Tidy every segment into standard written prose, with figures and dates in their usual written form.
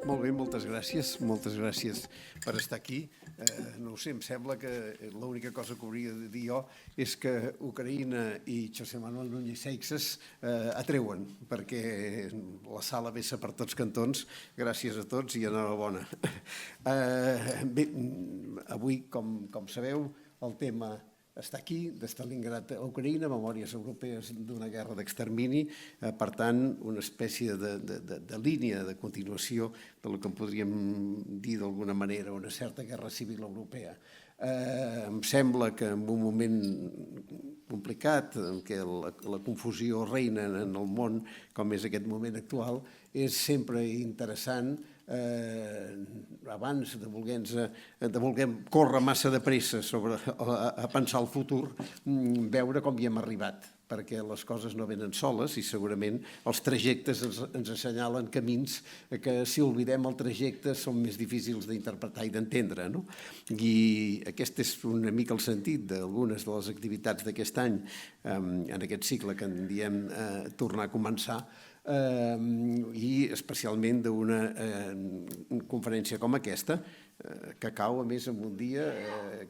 Molt bé, moltes gràcies per estar aquí. No ho sé, em sembla que l'única cosa que hauria de dir jo és que Ucraïna i José Manuel Núñez Seixas atreuen, perquè la sala vessa per tots cantons. Gràcies a tots i enhorabona. Bé, avui, com sabeu, el tema està aquí, de Stalingrad a Ucraïna, memòries europees d'una guerra d'extermini, per tant, una espècie de línia de continuació del que podríem dir d'alguna manera una certa guerra civil europea. Em sembla que en un moment complicat, en què la confusió reina en el món, com és aquest moment actual, és sempre interessant, abans de voler córrer massa de pressa a pensar el futur, veure com hi hem arribat, perquè les coses no venen soles i segurament els trajectes ens assenyalen camins que, si oblidem el trajecte, són més difícils d'interpretar i d'entendre. I aquest és una mica el sentit d'algunes de les activitats d'aquest any, en aquest cicle que en diem tornar a començar, i especialment d'una conferència com aquesta, que cau, a més, en un dia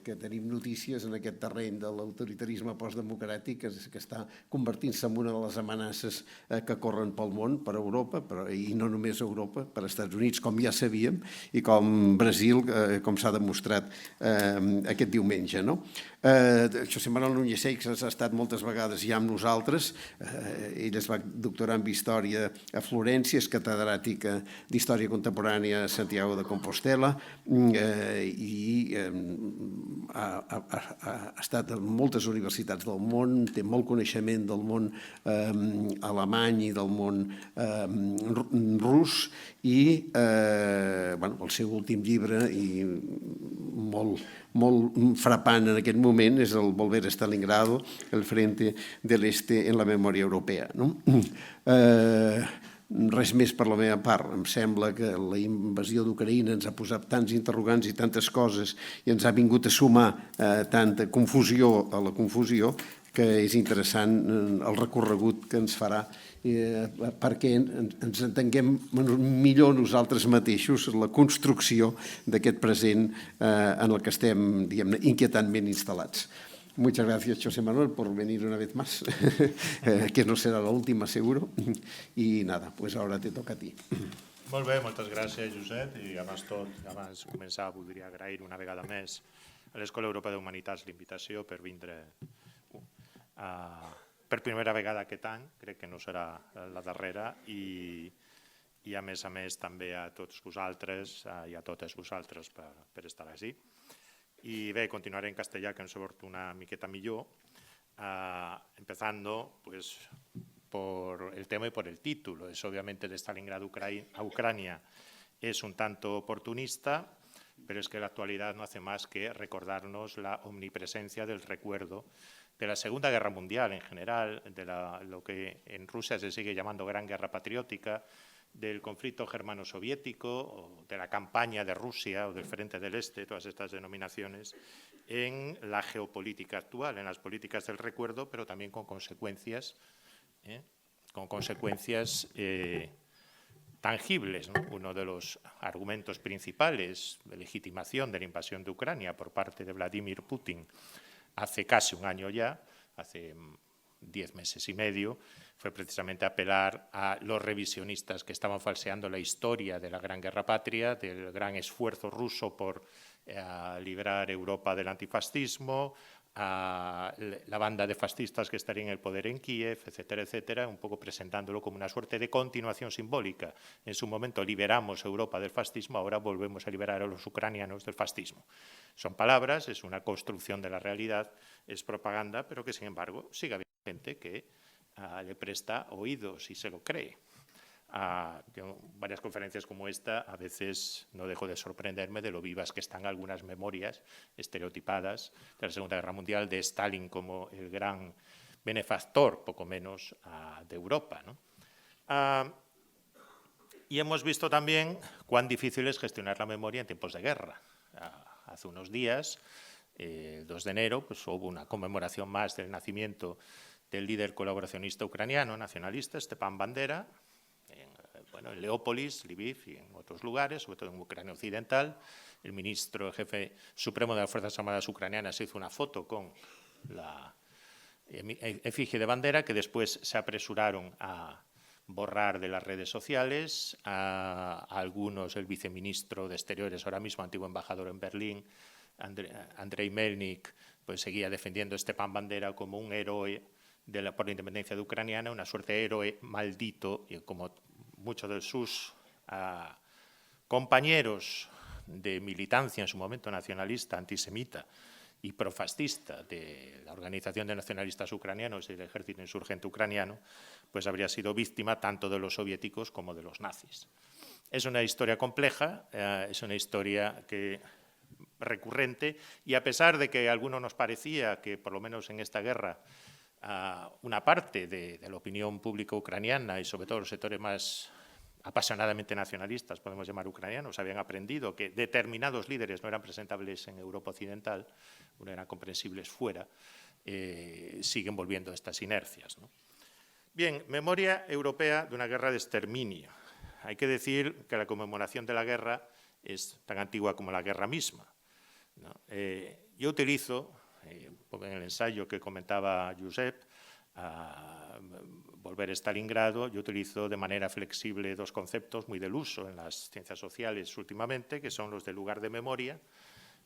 que tenim notícies en aquest terreny de l'autoritarisme postdemocràtic que està convertint-se en una de les amenaces que corren pel món, per Europa, i no només Europa, per Estats Units, com ja sabíem, i com Brasil, com s'ha demostrat aquest diumenge. José Manuel Núñez Seixas ha estat moltes vegades ja amb nosaltres. Ell es va doctorar en Història a Florència, és catedràtica d'Història Contemporània a Santiago de Compostela, i ha estat en moltes universitats del món, té molt coneixement del món alemany i del món rus, i el seu últim llibre, i molt frapant en aquest moment, és el Volver a Stalingrado, el Frente del Este en la memòria europea. Res més per la meva part. Em sembla que la invasió d'Ucraïna ens ha posat tants interrogants i tantes coses i ens ha vingut a sumar tanta confusió a la confusió, que és interessant el recorregut que ens farà perquè ens entenguem millor nosaltres mateixos la construcció d'aquest present en el que estem, diguem-ne, inquietantment instal·lats. Muchas gracias, José Manuel, por venir una vez más, que no será la última, seguro. Y nada, pues ahora te toca a ti. Molt bé, moltes gràcies, Josep. I abans de començar, voldria agrair una vegada més a l'Escola Europea d'Humanitats l'invitació per vindre per primera vegada aquest any, crec que no serà la darrera, i a més també a tots vosaltres i a totes vosaltres per estar així. Y bé, continuaré en castellà, que ens surt una miqueta millor, empezando por el tema y por el título. Es obviamente de Stalingrado a Ucrania. Es un tanto oportunista, pero es que la actualidad no hace más que recordarnos la omnipresencia del recuerdo de la Segunda Guerra Mundial en general, de lo que en Rusia se sigue llamando Gran Guerra Patriótica, del conflicto germano-soviético, o de la campaña de Rusia o del Frente del Este, todas estas denominaciones, en la geopolítica actual, en las políticas del recuerdo, pero también con consecuencias tangibles. Uno de los argumentos principales de legitimación de la invasión de Ucrania por parte de Vladimir Putin hace casi un año ya, hace 10 meses y medio, fue precisamente apelar a los revisionistas que estaban falseando la historia de la Gran Guerra Patria, del gran esfuerzo ruso por librar Europa del antifascismo, a la banda de fascistas que estaría en el poder en Kiev, etcétera, etcétera, un poco presentándolo como una suerte de continuación simbólica. En su momento liberamos Europa del fascismo, ahora volvemos a liberar a los ucranianos del fascismo. Son palabras, es una construcción de la realidad, es propaganda, pero que sin embargo sigue habiendo gente que le presta oídos y se lo cree. Varias conferencias como esta, a veces no dejo de sorprenderme de lo vivas que están algunas memorias estereotipadas de la Segunda Guerra Mundial, de Stalin como el gran benefactor, poco menos, de Europa, y hemos visto también cuán difícil es gestionar la memoria en tiempos de guerra. Hace unos días, el 2 de enero, hubo una conmemoración más del nacimiento del líder colaboracionista ucraniano, nacionalista, Stepan Bandera, bueno, en Leópolis, Lviv y en otros lugares, sobre todo en Ucrania Occidental. El ministro jefe supremo de las Fuerzas Armadas ucranianas hizo una foto con la efigie de bandera que después se apresuraron a borrar de las redes sociales. A algunos, el viceministro de Exteriores, ahora mismo antiguo embajador en Berlín, Andrei Melnik, pues seguía defendiendo Stepan Bandera como un héroe por la independencia de Ucraniana, una suerte de héroe maldito, y como muchos de sus compañeros de militancia en su momento nacionalista, antisemita y profascista de la Organización de Nacionalistas Ucranianos y del Ejército Insurgente Ucraniano, pues habría sido víctima tanto de los soviéticos como de los nazis. Es una historia compleja, es una historia recurrente, y a pesar de que a algunos nos parecía que, por lo menos en esta guerra, una parte de la opinión pública ucraniana y sobre todo los sectores más apasionadamente nacionalistas, podemos llamar ucranianos, habían aprendido que determinados líderes no eran presentables en Europa Occidental, no eran comprensibles fuera, siguen volviendo a estas inercias, ¿no? Bien, memoria europea de una guerra de exterminio. Hay que decir que la conmemoración de la guerra es tan antigua como la guerra misma, ¿no? Yo utilizo, en el ensayo que comentaba Josep, Volver a Stalingrado, yo utilizo de manera flexible dos conceptos muy del uso en las ciencias sociales últimamente, que son los del lugar de memoria,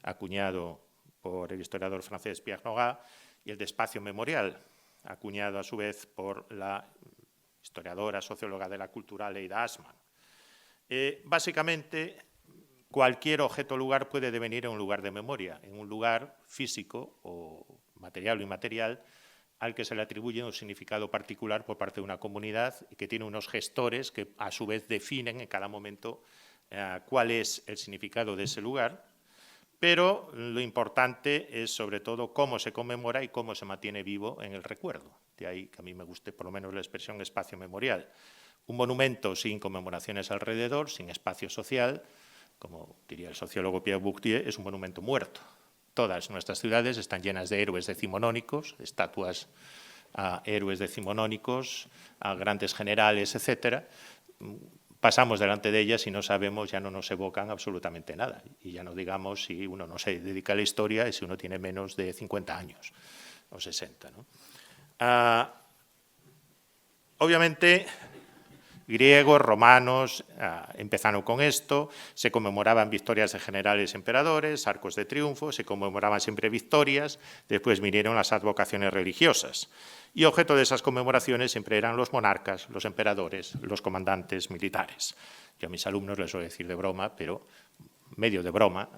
acuñado por el historiador francés Pierre Nogent, y el de espacio memorial, acuñado a su vez por la historiadora socióloga de la cultura Leida Assmann. Básicamente, cualquier objeto o lugar puede devenir en un lugar de memoria, en un lugar físico o material o inmaterial, al que se le atribuye un significado particular por parte de una comunidad y que tiene unos gestores que a su vez definen en cada momento cuál es el significado de ese lugar, pero lo importante es sobre todo cómo se conmemora y cómo se mantiene vivo en el recuerdo. De ahí que a mí me guste por lo menos la expresión espacio memorial. Un monumento sin conmemoraciones alrededor, sin espacio social, como diría el sociólogo Pierre Bourdieu, es un monumento muerto. Todas nuestras ciudades están llenas de héroes decimonónicos, estatuas a héroes decimonónicos, a grandes generales, etcétera. Pasamos delante de ellas y no sabemos, ya no nos evocan absolutamente nada. Y ya no digamos si uno no se dedica a la historia y si uno tiene menos de 50 años o 60, ¿no? Obviamente, griegos, romanos empezaron con esto, se conmemoraban victorias de generales emperadores, arcos de triunfo, se conmemoraban siempre victorias, después vinieron las advocaciones religiosas. Y objeto de esas conmemoraciones siempre eran los monarcas, los emperadores, los comandantes militares. Yo a mis alumnos les suelo decir de broma, pero medio de broma,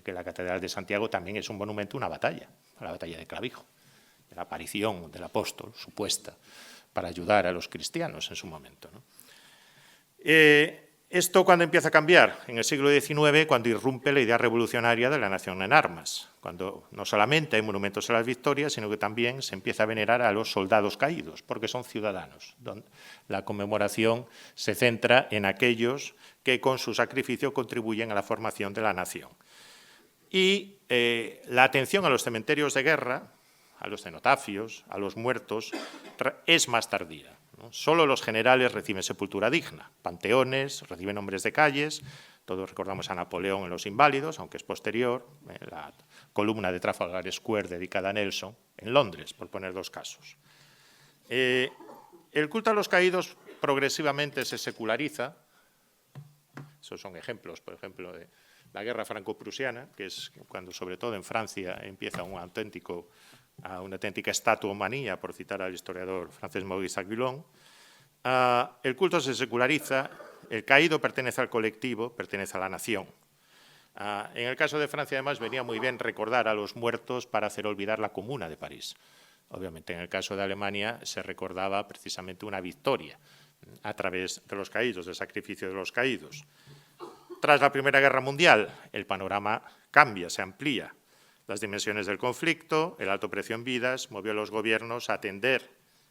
que la Catedral de Santiago también es un monumento, una batalla, la batalla de Clavijo, de la aparición del apóstol supuesta para ayudar a los cristianos en su momento, ¿no? ¿Esto cuándo empieza a cambiar? En el siglo XIX, cuando irrumpe la idea revolucionaria de la nación en armas, cuando no solamente hay monumentos a las victorias, sino que también se empieza a venerar a los soldados caídos, porque son ciudadanos. La conmemoración se centra en aquellos que con su sacrificio contribuyen a la formación de la nación. Y la atención a los cementerios de guerra, a los cenotafios, a los muertos, es más tardía, ¿no? Solo los generales reciben sepultura digna, panteones, reciben nombres de calles, todos recordamos a Napoleón en Los Inválidos, aunque es posterior, en la columna de Trafalgar Square dedicada a Nelson, en Londres, por poner dos casos. El culto a los caídos progresivamente se seculariza. Esos son ejemplos, por ejemplo, de la guerra franco-prusiana, que es cuando, sobre todo en Francia, empieza una auténtica estatuomanía, por citar al historiador francés Maurice Aguilon. El culto se seculariza, el caído pertenece al colectivo, pertenece a la nación. En el caso de Francia, además, venía muy bien recordar a los muertos para hacer olvidar la Comuna de París. Obviamente, en el caso de Alemania, se recordaba precisamente una victoria a través de los caídos, del sacrificio de los caídos. Tras la Primera Guerra Mundial, el panorama cambia, se amplía. Las dimensiones del conflicto, el alto precio en vidas, movió a los gobiernos a atender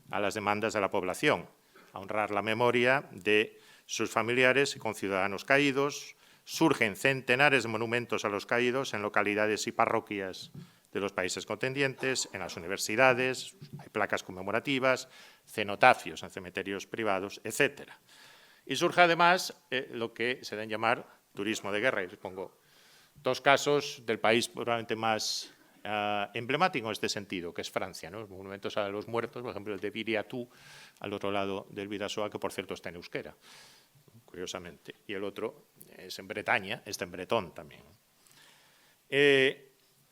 a las demandas de la población, a honrar la memoria de sus familiares y conciudadanos caídos. Surgen centenares de monumentos a los caídos en localidades y parroquias de los países contendientes, en las universidades, hay placas conmemorativas, cenotafios en cementerios privados, etc. Y surge además lo que se deben llamar turismo de guerra. Y les pongo dos casos del país probablemente más emblemático en este sentido, que es Francia, ¿no? Los monumentos a los muertos, por ejemplo, el de Viriatou, al otro lado del Bidasoa, que por cierto está en euskera, curiosamente. Y el otro es en Bretaña, está en bretón también.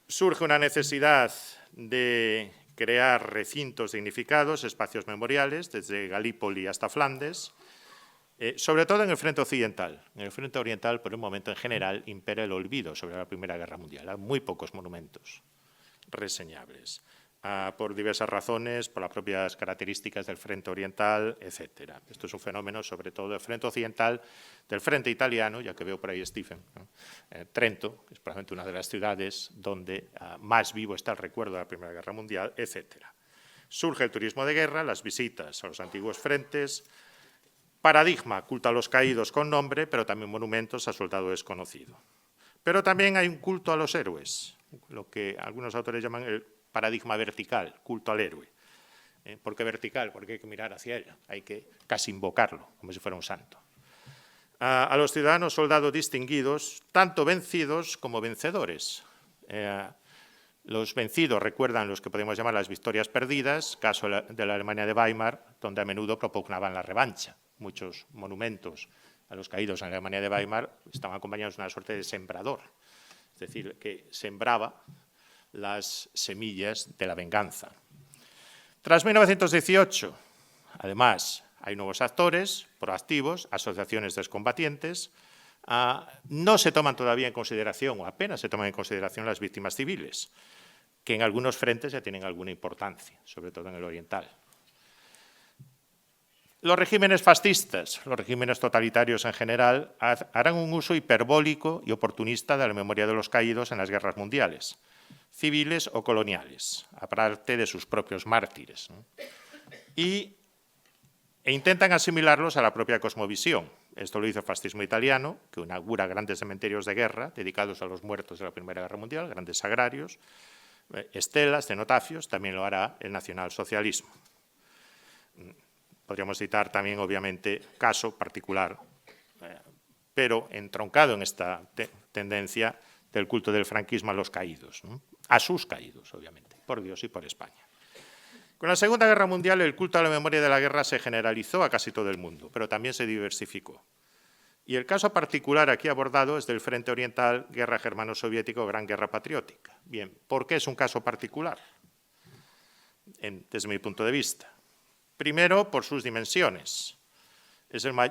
Surge una necesidad de crear recintos dignificados, espacios memoriales, desde Galípoli hasta Flandes, sobre todo en el frente occidental. En el frente oriental, por un momento en general, impera el olvido sobre la Primera Guerra Mundial. Hay muy pocos monumentos reseñables, por diversas razones, por las propias características del frente oriental, etc. Esto es un fenómeno, sobre todo, del frente occidental, del frente italiano, ya que veo por ahí Stephen, ¿no? Trento, que es probablemente una de las ciudades donde más vivo está el recuerdo de la Primera Guerra Mundial, etc. Surge el turismo de guerra, las visitas a los antiguos frentes, paradigma, culto a los caídos con nombre, pero también monumentos a soldado desconocido. Pero también hay un culto a los héroes, lo que algunos autores llaman el paradigma vertical, culto al héroe. ¿Por qué vertical? Porque hay que mirar hacia él, hay que casi invocarlo, como si fuera un santo. A los ciudadanos soldados distinguidos, tanto vencidos como vencedores. Los vencidos recuerdan los que podemos llamar las victorias perdidas, caso de la Alemania de Weimar, donde a menudo propugnaban la revancha. Muchos monumentos a los caídos en la Alemania de Weimar estaban acompañados de una suerte de sembrador, es decir, que sembraba las semillas de la venganza. Tras 1918, además, hay nuevos actores proactivos, asociaciones de excombatientes. No se toman todavía en consideración, o apenas se toman en consideración, las víctimas civiles, que en algunos frentes ya tienen alguna importancia, sobre todo en el oriental. Los regímenes fascistas, los regímenes totalitarios en general, harán un uso hiperbólico y oportunista de la memoria de los caídos en las guerras mundiales, civiles o coloniales, aparte de sus propios mártires, ¿no? E intentan asimilarlos a la propia cosmovisión. Esto lo hizo el fascismo italiano, que inaugura grandes cementerios de guerra dedicados a los muertos de la Primera Guerra Mundial, grandes sagrarios, estelas, cenotafios. También lo hará el nacionalsocialismo. Podríamos citar también, obviamente, caso particular, pero entroncado en esta tendencia del culto del franquismo a los caídos, ¿no? A sus caídos, obviamente, por Dios y por España. Con la Segunda Guerra Mundial, el culto a la memoria de la guerra se generalizó a casi todo el mundo, pero también se diversificó. Y el caso particular aquí abordado es del Frente Oriental, Guerra Germano-Soviético, Gran Guerra Patriótica. Bien, ¿por qué es un caso particular? Desde mi punto de vista. Primero, por sus dimensiones.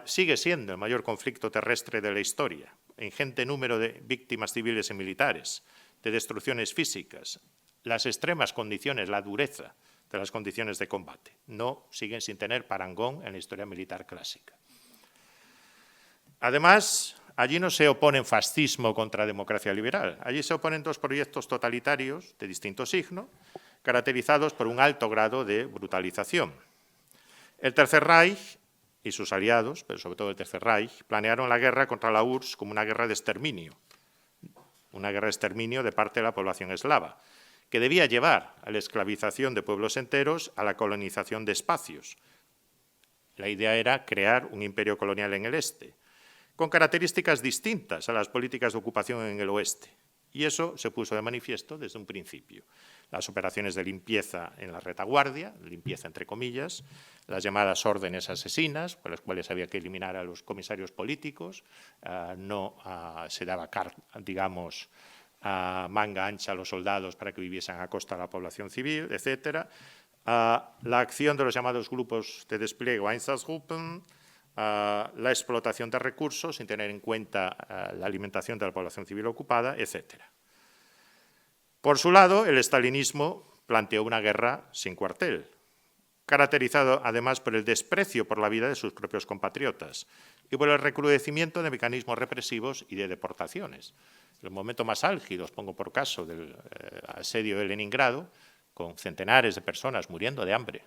Sigue siendo el mayor conflicto terrestre de la historia, ingente número de víctimas civiles y militares, de destrucciones físicas, las extremas condiciones, la dureza de las condiciones de combate. No siguen sin tener parangón en la historia militar clásica. Además, allí no se oponen fascismo contra democracia liberal. Allí se oponen dos proyectos totalitarios de distinto signo, caracterizados por un alto grado de brutalización. El Tercer Reich y sus aliados, pero sobre todo el Tercer Reich, planearon la guerra contra la URSS como una guerra de exterminio de parte de la población eslava, que debía llevar a la esclavización de pueblos enteros, a la colonización de espacios. La idea era crear un imperio colonial en el este, con características distintas a las políticas de ocupación en el oeste. Y eso se puso de manifiesto desde un principio. Las operaciones de limpieza en la retaguardia, limpieza entre comillas, las llamadas órdenes asesinas, por las cuales había que eliminar a los comisarios políticos, no se daba, digamos, manga ancha a los soldados para que viviesen a costa de la población civil, etc. La acción de los llamados grupos de despliegue o Einsatzgruppen, la explotación de recursos sin tener en cuenta la alimentación de la población civil ocupada, etc. Por su lado, el estalinismo planteó una guerra sin cuartel, caracterizado además por el desprecio por la vida de sus propios compatriotas y por el recrudecimiento de mecanismos represivos y de deportaciones. En los momentos más álgidos, pongo por caso, del asedio de Leningrado, con centenares de personas muriendo de hambre.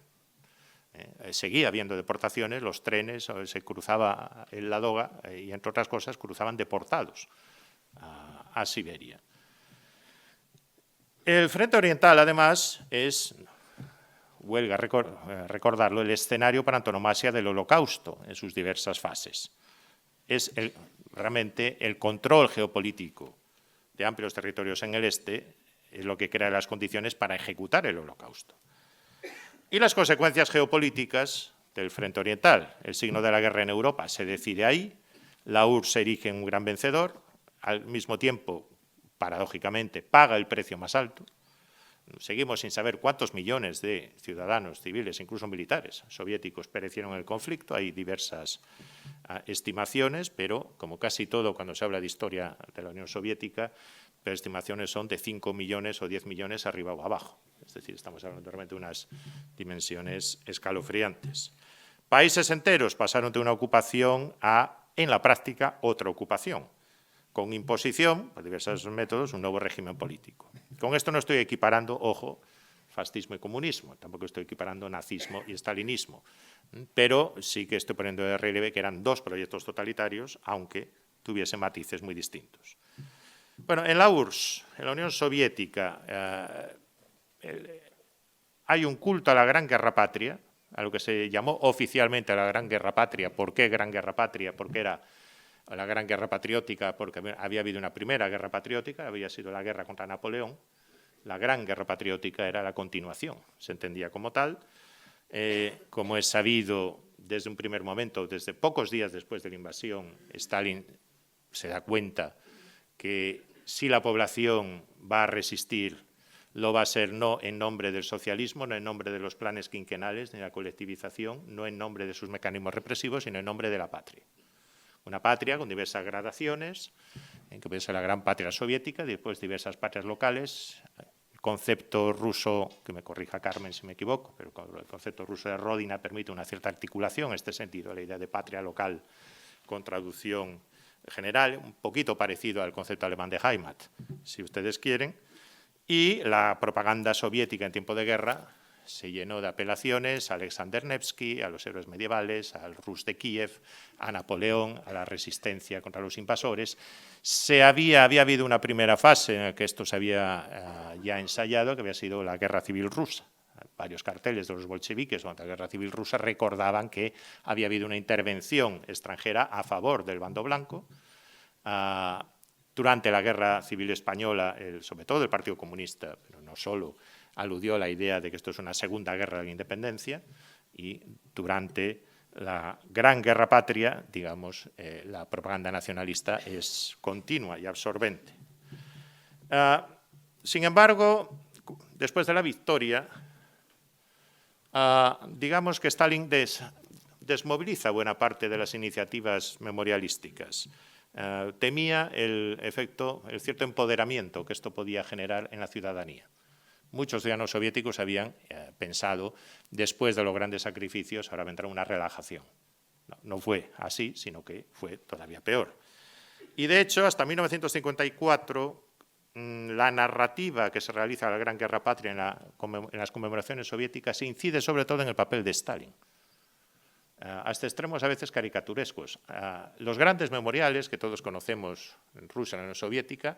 Seguía habiendo deportaciones, los trenes, se cruzaba el Ladoga y, entre otras cosas, cruzaban deportados a Siberia. El Frente Oriental, además, es huelga recordarlo, el escenario por antonomasia del Holocausto en sus diversas fases. Es realmente el control geopolítico de amplios territorios en el este es lo que crea las condiciones para ejecutar el Holocausto. Y las consecuencias geopolíticas del frente oriental. El signo de la guerra en Europa se decide ahí, la URSS se erige en un gran vencedor, al mismo tiempo, paradójicamente, paga el precio más alto. Seguimos sin saber cuántos millones de ciudadanos civiles, incluso militares, soviéticos perecieron en el conflicto. Hay diversas estimaciones, pero como casi todo cuando se habla de historia de la Unión Soviética, las estimaciones son de 5 millones o 10 millones arriba o abajo. Es decir, estamos hablando realmente de unas dimensiones escalofriantes. Países enteros pasaron de una ocupación a, en la práctica, otra ocupación, con imposición, por diversos métodos, un nuevo régimen político. Con esto no estoy equiparando, ojo, fascismo y comunismo, tampoco estoy equiparando nazismo y estalinismo, pero sí que estoy poniendo de relieve que eran dos proyectos totalitarios, aunque tuviesen matices muy distintos. Bueno, en la URSS, en la Unión Soviética, hay un culto a la Gran Guerra Patria, a lo que se llamó oficialmente la Gran Guerra Patria. ¿Por qué Gran Guerra Patria? Porque era la Gran Guerra Patriótica, porque había habido una primera guerra patriótica, había sido la guerra contra Napoleón. La Gran Guerra Patriótica era la continuación, se entendía como tal. Como es sabido, desde un primer momento, desde pocos días después de la invasión, Stalin se da cuenta que si la población va a resistir, lo va a ser no en nombre del socialismo, no en nombre de los planes quinquenales ni de la colectivización, no en nombre de sus mecanismos represivos, sino en nombre de la patria. Una patria con diversas gradaciones, en que puede ser la gran patria soviética, después diversas patrias locales. El concepto ruso, que me corrija Carmen si me equivoco, pero el concepto ruso de Rodina permite una cierta articulación en este sentido, la idea de patria local con traducción general, un poquito parecido al concepto alemán de Heimat, si ustedes quieren. Y la propaganda soviética en tiempo de guerra se llenó de apelaciones a Alexander Nevsky, a los héroes medievales, al Rus de Kiev, a Napoleón, a la resistencia contra los invasores. Había habido una primera fase en la que esto se había ya ensayado, que había sido la Guerra Civil Rusa. Varios carteles de los bolcheviques durante la Guerra Civil Rusa recordaban que había habido una intervención extranjera a favor del bando blanco. Durante la Guerra Civil Española, sobre todo el Partido Comunista, pero no solo, aludió a la idea de que esto es una segunda guerra de la independencia, y durante la Gran Guerra Patria, digamos, la propaganda nacionalista es continua y absorbente. Sin embargo, después de la victoria, digamos que Stalin desmoviliza buena parte de las iniciativas memorialísticas. Temía el cierto empoderamiento que esto podía generar en la ciudadanía. Muchos ciudadanos soviéticos habían pensado, después de los grandes sacrificios, ahora vendrá una relajación. No fue así, sino que fue todavía peor. Y de hecho, hasta 1954, la narrativa que se realiza en la Gran Guerra Patria en las conmemoraciones soviéticas incide sobre todo en el papel de Stalin. Hasta extremos a veces caricaturescos. Los grandes memoriales que todos conocemos en Rusia, en la Unión Soviética,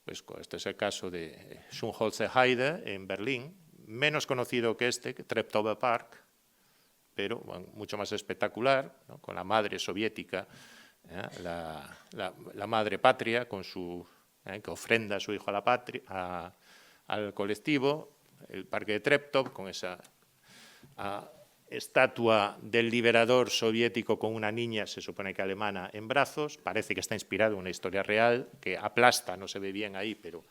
pues este es el caso de Schönholzer Heide en Berlín, menos conocido que este, que Treptower Park, pero bueno, mucho más espectacular, ¿no? Con la madre soviética, la madre patria, con que ofrenda a su hijo a la patria, al colectivo, el parque de Treptow, con esa estatua del liberador soviético con una niña, se supone que alemana, en brazos. Parece que está inspirado en una historia real, que aplasta, no se ve bien ahí, pero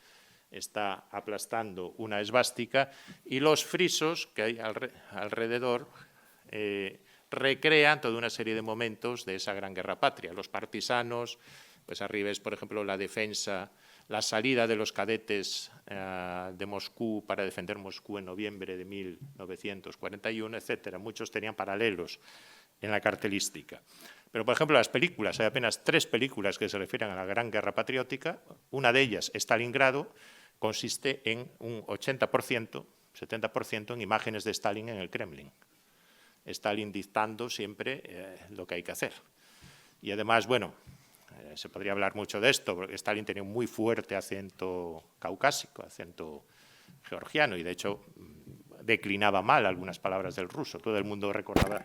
está aplastando una esvástica. Y los frisos que hay alrededor recrean toda una serie de momentos de esa gran guerra patria. Los partisanos, pues arriba es, por ejemplo, la defensa, la salida de los cadetes de Moscú para defender Moscú en noviembre de 1941, etcétera. Muchos tenían paralelos en la cartelística. Pero, por ejemplo, las películas, hay apenas 3 películas que se refieren a la Gran Guerra Patriótica. Una de ellas, Stalingrado, consiste en un 80%, 70% en imágenes de Stalin en el Kremlin. Stalin dictando siempre lo que hay que hacer. Y además, bueno, se podría hablar mucho de esto, porque Stalin tenía un muy fuerte acento caucásico, acento georgiano, y de hecho declinaba mal algunas palabras del ruso. Todo el mundo recordaba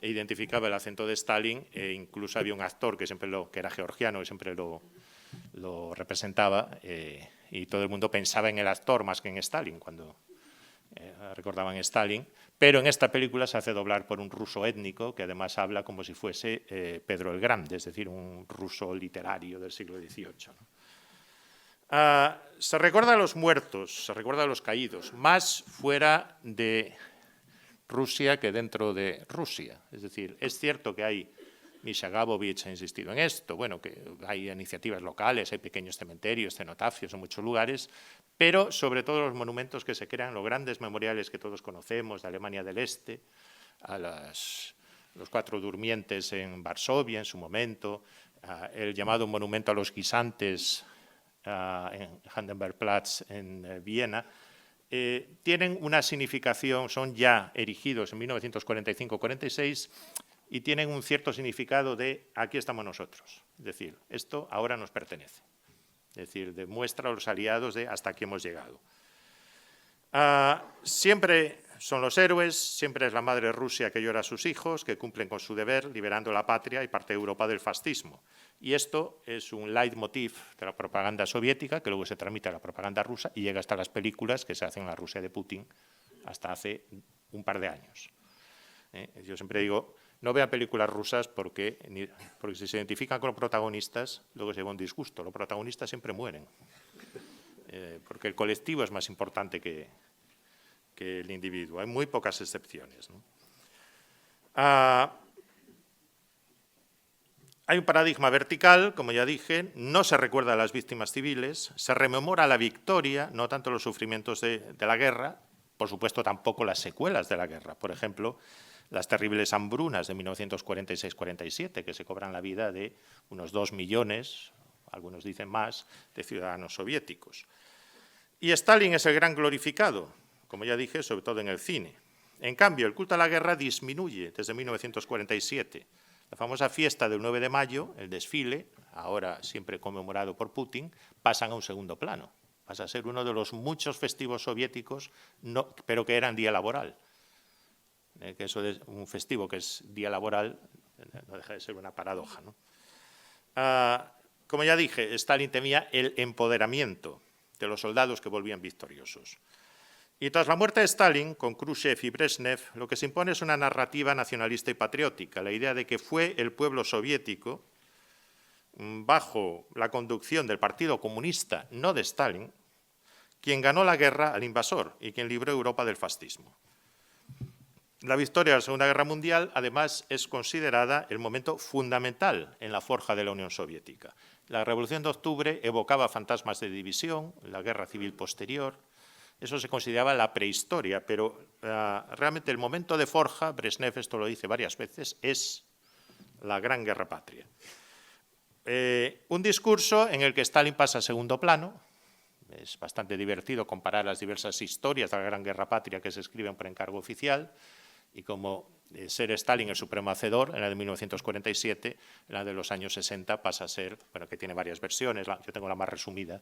e identificaba el acento de Stalin, e incluso había un actor que era georgiano, que siempre lo representaba, y todo el mundo pensaba en el actor más que en Stalin cuando recordaban Stalin. Pero en esta película se hace doblar por un ruso étnico que además habla como si fuese Pedro el Grande, es decir, un ruso literario del siglo XVIII, ¿no? Se recuerda a los muertos, se recuerda a los caídos, más fuera de Rusia que dentro de Rusia. Es decir, es cierto que hay, Misha Gabovich ha insistido en esto, bueno, que hay iniciativas locales, hay pequeños cementerios, cenotafios en muchos lugares, pero sobre todo los monumentos que se crean, los grandes memoriales que todos conocemos de Alemania del Este, a los 4 durmientes en Varsovia en su momento, el llamado monumento a los guisantes en Hindenburgplatz en Viena, tienen una significación, son ya erigidos en 1945-46 y tienen un cierto significado de aquí estamos nosotros, es decir, esto ahora nos pertenece, es decir, demuestra a los aliados de hasta aquí hemos llegado. Siempre son los héroes, siempre es la madre Rusia que llora a sus hijos, que cumplen con su deber, liberando la patria y parte de Europa del fascismo. Y esto es un leitmotiv de la propaganda soviética, que luego se transmite a la propaganda rusa y llega hasta las películas que se hacen en la Rusia de Putin hasta hace un par de años. Yo siempre digo, no vean películas rusas porque si se identifican con los protagonistas, luego se lleva un disgusto. Los protagonistas siempre mueren, porque el colectivo es más importante que el individuo. Hay muy pocas excepciones, ¿no? Hay un paradigma vertical, como ya dije, no se recuerda a las víctimas civiles, se rememora la victoria, no tanto los sufrimientos de la guerra, por supuesto tampoco las secuelas de la guerra. Por ejemplo, las terribles hambrunas de 1946-47, que se cobran la vida de unos 2 millones, algunos dicen más, de ciudadanos soviéticos. Y Stalin es el gran glorificado, como ya dije, sobre todo en el cine. En cambio, el culto a la guerra disminuye desde 1947. La famosa fiesta del 9 de mayo, el desfile, ahora siempre conmemorado por Putin, pasan a un segundo plano. Pasa a ser uno de los muchos festivos soviéticos, pero que eran día laboral. Que eso de un festivo que es día laboral no deja de ser una paradoja, ¿no? Como ya dije, Stalin temía el empoderamiento de los soldados que volvían victoriosos. Y tras la muerte de Stalin, con Khrushchev y Brezhnev, lo que se impone es una narrativa nacionalista y patriótica, la idea de que fue el pueblo soviético, bajo la conducción del Partido Comunista, no de Stalin, quien ganó la guerra al invasor y quien libró Europa del fascismo. La victoria de la Segunda Guerra Mundial, además, es considerada el momento fundamental en la forja de la Unión Soviética. La Revolución de Octubre evocaba fantasmas de división, la guerra civil posterior. Eso se consideraba la prehistoria, pero realmente el momento de forja, Brezhnev esto lo dice varias veces, es la Gran Guerra Patria. Un discurso en el que Stalin pasa a segundo plano. Es bastante divertido comparar las diversas historias de la Gran Guerra Patria que se escriben por encargo oficial, y como ser Stalin el supremo hacedor, en la de 1947, en la de los años 60 pasa a ser, bueno, que tiene varias versiones, yo tengo la más resumida,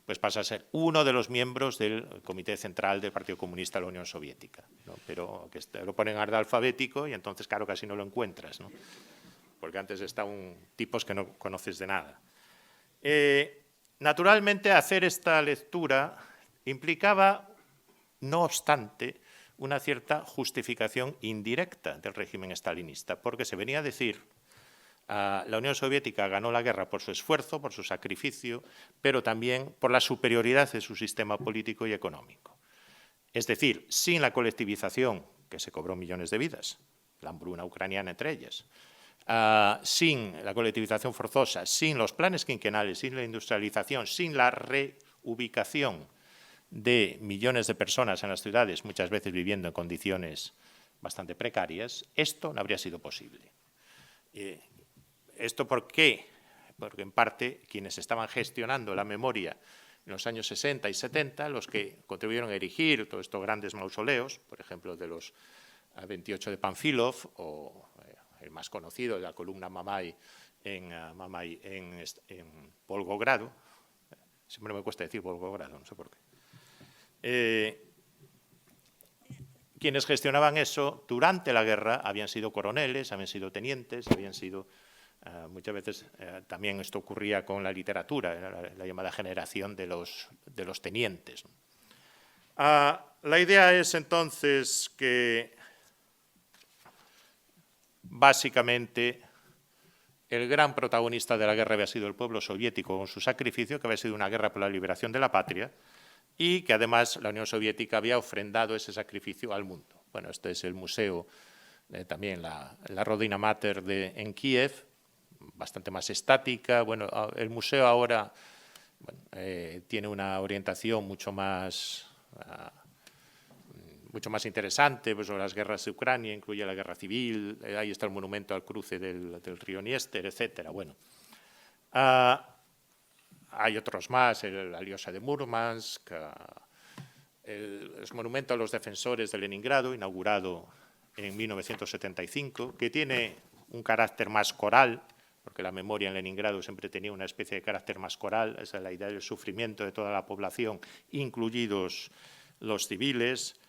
pues pasa a ser uno de los miembros del Comité Central del Partido Comunista de la Unión Soviética, ¿no? Pero que lo ponen en orden alfabético y entonces, claro, casi no lo encuentras, ¿no? Porque antes está tipos que no conoces de nada. Naturalmente, hacer esta lectura implicaba, no obstante, una cierta justificación indirecta del régimen stalinista, porque se venía a decir la Unión Soviética ganó la guerra por su esfuerzo, por su sacrificio, pero también por la superioridad de su sistema político y económico. Es decir, sin la colectivización, que se cobró millones de vidas, la hambruna ucraniana entre ellas, sin la colectivización forzosa, sin los planes quinquenales, sin la industrialización, sin la reubicación de millones de personas en las ciudades, muchas veces viviendo en condiciones bastante precarias, esto no habría sido posible. ¿Esto por qué? Porque en parte quienes estaban gestionando la memoria en los años 60 y 70, los que contribuyeron a erigir todos estos grandes mausoleos, por ejemplo, de los 28 de Panfilov, o el más conocido, de la columna Mamay en Volgogrado. Siempre me cuesta decir Volgogrado, no sé por qué. quienes gestionaban eso durante la guerra habían sido coroneles, habían sido tenientes, habían sido, muchas veces también esto ocurría con la literatura, era la llamada generación de los tenientes. La idea es entonces que básicamente el gran protagonista de la guerra había sido el pueblo soviético con su sacrificio, que había sido una guerra por la liberación de la patria, y que además la Unión Soviética había ofrendado ese sacrificio al mundo. Bueno, este es el museo, también la Rodina Mater en Kiev, bastante más estática. Bueno, el museo ahora tiene una orientación mucho más interesante, pues, sobre las guerras de Ucrania, incluye la guerra civil, ahí está el monumento al cruce del río Dniester, etcétera. Bueno, hay otros más, la Liosa de Murmansk, el monumento a los defensores de Leningrado, inaugurado en 1975, que tiene un carácter más coral, porque la memoria en Leningrado siempre tenía una especie de carácter más coral, esa es la idea del sufrimiento de toda la población, incluidos los civiles.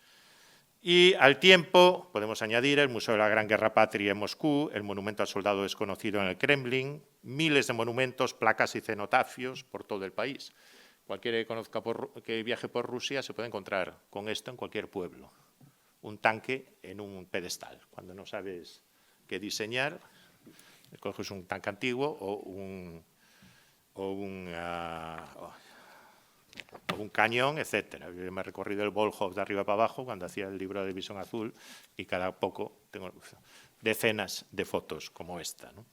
Y al tiempo podemos añadir el Museo de la Gran Guerra Patria en Moscú, el Monumento al Soldado Desconocido en el Kremlin, miles de monumentos, placas y cenotafios por todo el país. Cualquiera que viaje por Rusia se puede encontrar con esto en cualquier pueblo. Un tanque en un pedestal. Cuando no sabes qué diseñar, coges un tanque antiguo o un cañón, etcétera. Yo me he recorrido el Volkhov de arriba para abajo cuando hacía el libro de División Azul y cada poco tengo decenas de fotos como esta, ¿no?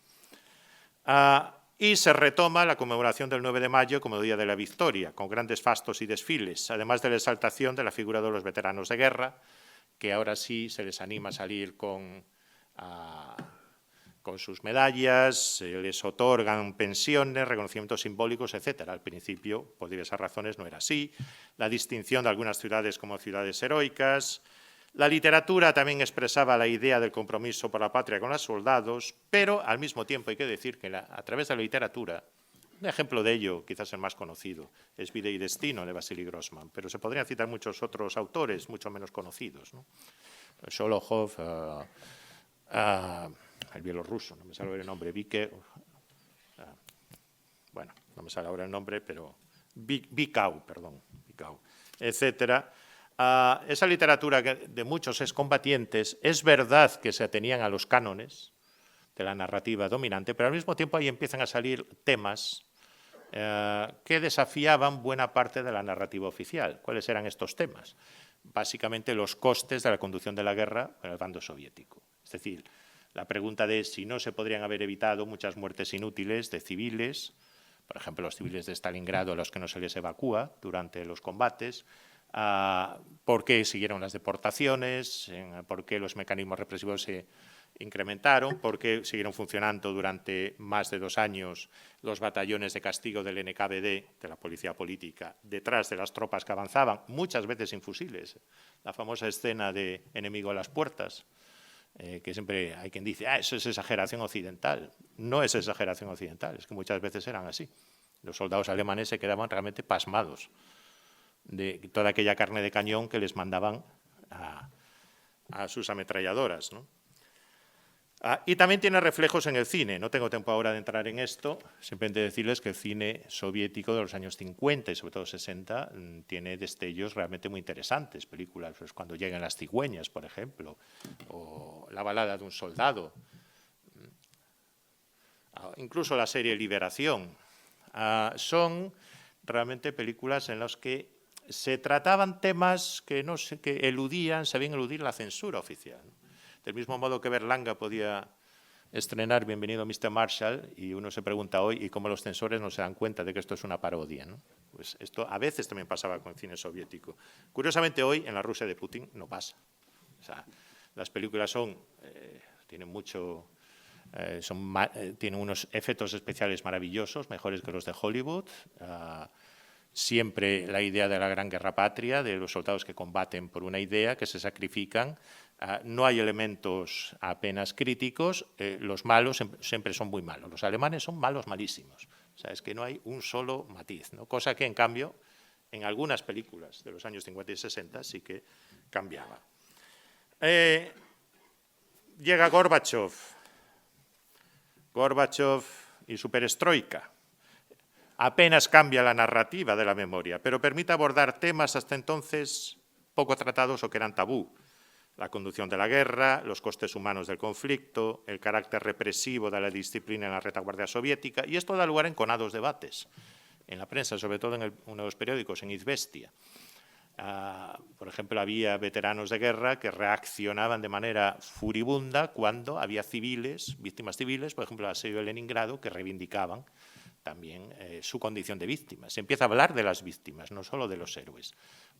Y se retoma la conmemoración del 9 de mayo como Día de la Victoria, con grandes fastos y desfiles, además de la exaltación de la figura de los veteranos de guerra, que ahora sí se les anima a salir con sus medallas, se les otorgan pensiones, reconocimientos simbólicos, etcétera. Al principio, por diversas razones, no era así. La distinción de algunas ciudades como ciudades heroicas. La literatura también expresaba la idea del compromiso por la patria con los soldados, pero al mismo tiempo hay que decir que a través de la literatura, un ejemplo de ello, quizás el más conocido, es Vida y Destino de Vasily Grossman, pero se podrían citar muchos otros autores mucho menos conocidos, ¿no? Sholokhov, el bielorruso, no me sale el nombre, bueno, no me sale ahora el nombre, pero Vikau, etcétera. Esa literatura de muchos excombatientes, es verdad que se atenían a los cánones de la narrativa dominante, pero al mismo tiempo ahí empiezan a salir temas que desafiaban buena parte de la narrativa oficial. ¿Cuáles eran estos temas? Básicamente los costes de la conducción de la guerra en el bando soviético. Es decir, la pregunta de si no se podrían haber evitado muchas muertes inútiles de civiles, por ejemplo, los civiles de Stalingrado a los que no se les evacúa durante los combates, por qué siguieron las deportaciones, por qué los mecanismos represivos se incrementaron, por qué siguieron funcionando durante más de 2 años los batallones de castigo del NKVD, de la policía política, detrás de las tropas que avanzaban, muchas veces sin fusiles. La famosa escena de Enemigo a las puertas, que siempre hay quien dice, eso es exageración occidental. No es exageración occidental, es que muchas veces eran así. Los soldados alemanes se quedaban realmente pasmados de toda aquella carne de cañón que les mandaban a sus ametralladoras, ¿no? Y también tiene reflejos en el cine. No tengo tiempo ahora de entrar en esto, simplemente decirles que el cine soviético de los años 50 y sobre todo 60 tiene destellos realmente muy interesantes. Películas, pues, Cuando llegan las cigüeñas, por ejemplo, o La balada de un soldado, incluso la serie Liberación. Son realmente películas en las que se trataban temas que sabían eludir la censura oficial. Del mismo modo que Berlanga podía estrenar Bienvenido Mr. Marshall, y uno se pregunta hoy, ¿y cómo los censores no se dan cuenta de que esto es una parodia, ¿no? Pues esto a veces también pasaba con el cine soviético. Curiosamente hoy, en la Rusia de Putin, no pasa. O sea, las películas tienen tienen unos efectos especiales maravillosos, mejores que los de Hollywood. Siempre la idea de la gran guerra patria, de los soldados que combaten por una idea, que se sacrifican. No hay elementos apenas críticos. Los malos siempre son muy malos. Los alemanes son malos, malísimos. O sea, es que no hay un solo matiz, ¿no? Cosa que, en cambio, en algunas películas de los años 50 y 60 sí que cambiaba. Llega Gorbachov y su perestroika. Apenas cambia la narrativa de la memoria, pero permite abordar temas hasta entonces poco tratados o que eran tabú. La conducción de la guerra, los costes humanos del conflicto, el carácter represivo de la disciplina en la retaguardia soviética, y esto da lugar a enconados debates en la prensa, sobre todo en uno de los periódicos, en Izvestia. Por ejemplo, había veteranos de guerra que reaccionaban de manera furibunda cuando había civiles, víctimas civiles, por ejemplo, el asedio de Leningrado, que reivindicaban también su condición de víctimas. Se empieza a hablar de las víctimas, no solo de los héroes.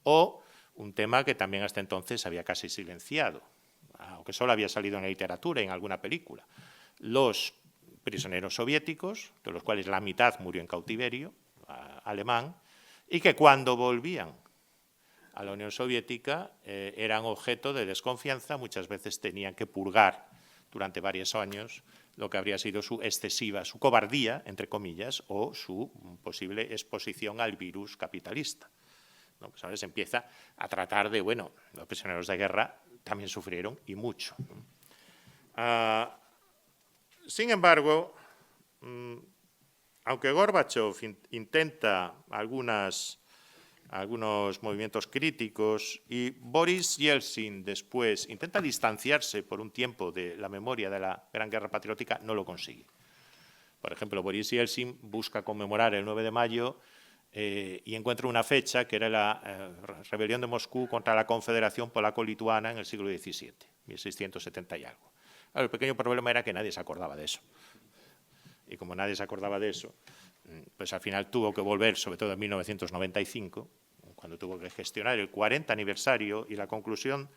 O un tema que también hasta entonces había casi silenciado, aunque solo había salido en la literatura y en alguna película. Los prisioneros soviéticos, de los cuales la mitad murió en cautiverio alemán, y que cuando volvían a la Unión Soviética eran objeto de desconfianza, muchas veces tenían que purgar durante varios años lo que habría sido su excesiva, su cobardía, entre comillas, o su posible exposición al virus capitalista. ¿No? Pues ahora se empieza a tratar de, bueno, los prisioneros de guerra también sufrieron y mucho. Sin embargo, aunque Gorbachov intenta algunos movimientos críticos y Boris Yeltsin después intenta distanciarse por un tiempo de la memoria de la Gran Guerra Patriótica, no lo consigue. Por ejemplo, Boris Yeltsin busca conmemorar el 9 de mayo y encuentra una fecha que era la rebelión de Moscú contra la Confederación Polaco-Lituana en el siglo XVII, 1670 y algo. El pequeño problema era que nadie se acordaba de eso. Y como nadie se acordaba de eso, pues al final tuvo que volver, sobre todo en 1995, cuando tuvo que gestionar el 40 aniversario y la conclusión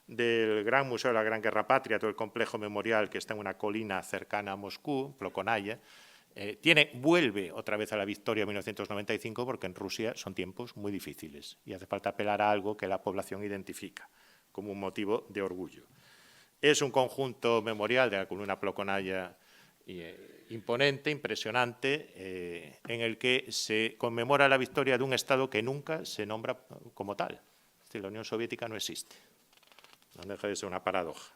del Gran Museo de la Gran Guerra Patria, todo el complejo memorial que está en una colina cercana a Moscú, Plokonaya, vuelve otra vez a la victoria en 1995 porque en Rusia son tiempos muy difíciles y hace falta apelar a algo que la población identifica como un motivo de orgullo. Es un conjunto memorial de la columna Plokonaya imponente, impresionante, en el que se conmemora la victoria de un Estado que nunca se nombra como tal. Es decir, la Unión Soviética no existe. No deja de ser una paradoja.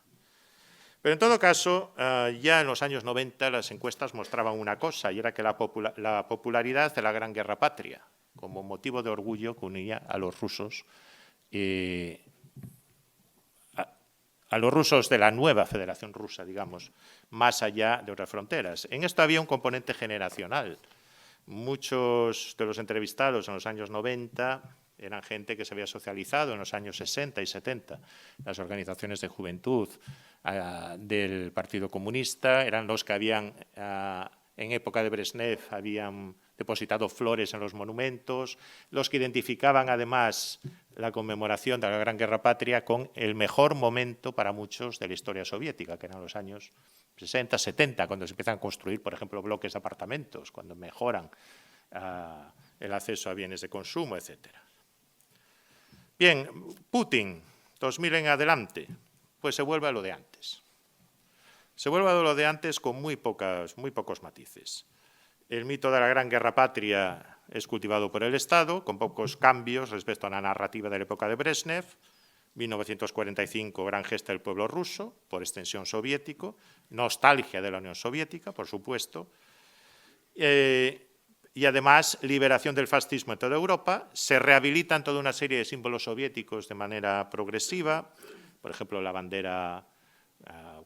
Pero en todo caso, ya en los años 90 las encuestas mostraban una cosa, y era que la popularidad de la Gran Guerra Patria, como motivo de orgullo que unía a los rusos de la nueva Federación Rusa, digamos, más allá de otras fronteras. En esto había un componente generacional. Muchos de los entrevistados en los años 90 eran gente que se había socializado en los años 60 y 70. Las organizaciones de juventud del Partido Comunista eran los que habían, en época de Brezhnev, habían depositado flores en los monumentos, los que identificaban además la conmemoración de la Gran Guerra Patria con el mejor momento para muchos de la historia soviética, que eran los años 60, 70, cuando se empiezan a construir, por ejemplo, bloques de apartamentos, cuando mejoran el acceso a bienes de consumo, etc. Bien, Putin, 2000 en adelante, pues se vuelve a lo de antes. Se vuelve a lo de antes con muy pocos matices. El mito de la Gran Guerra Patria es cultivado por el Estado, con pocos cambios respecto a la narrativa de la época de Brezhnev. 1945, gran gesta del pueblo ruso, por extensión soviético, nostalgia de la Unión Soviética, por supuesto, y además liberación del fascismo en toda Europa. Se rehabilitan toda una serie de símbolos soviéticos de manera progresiva, por ejemplo, la bandera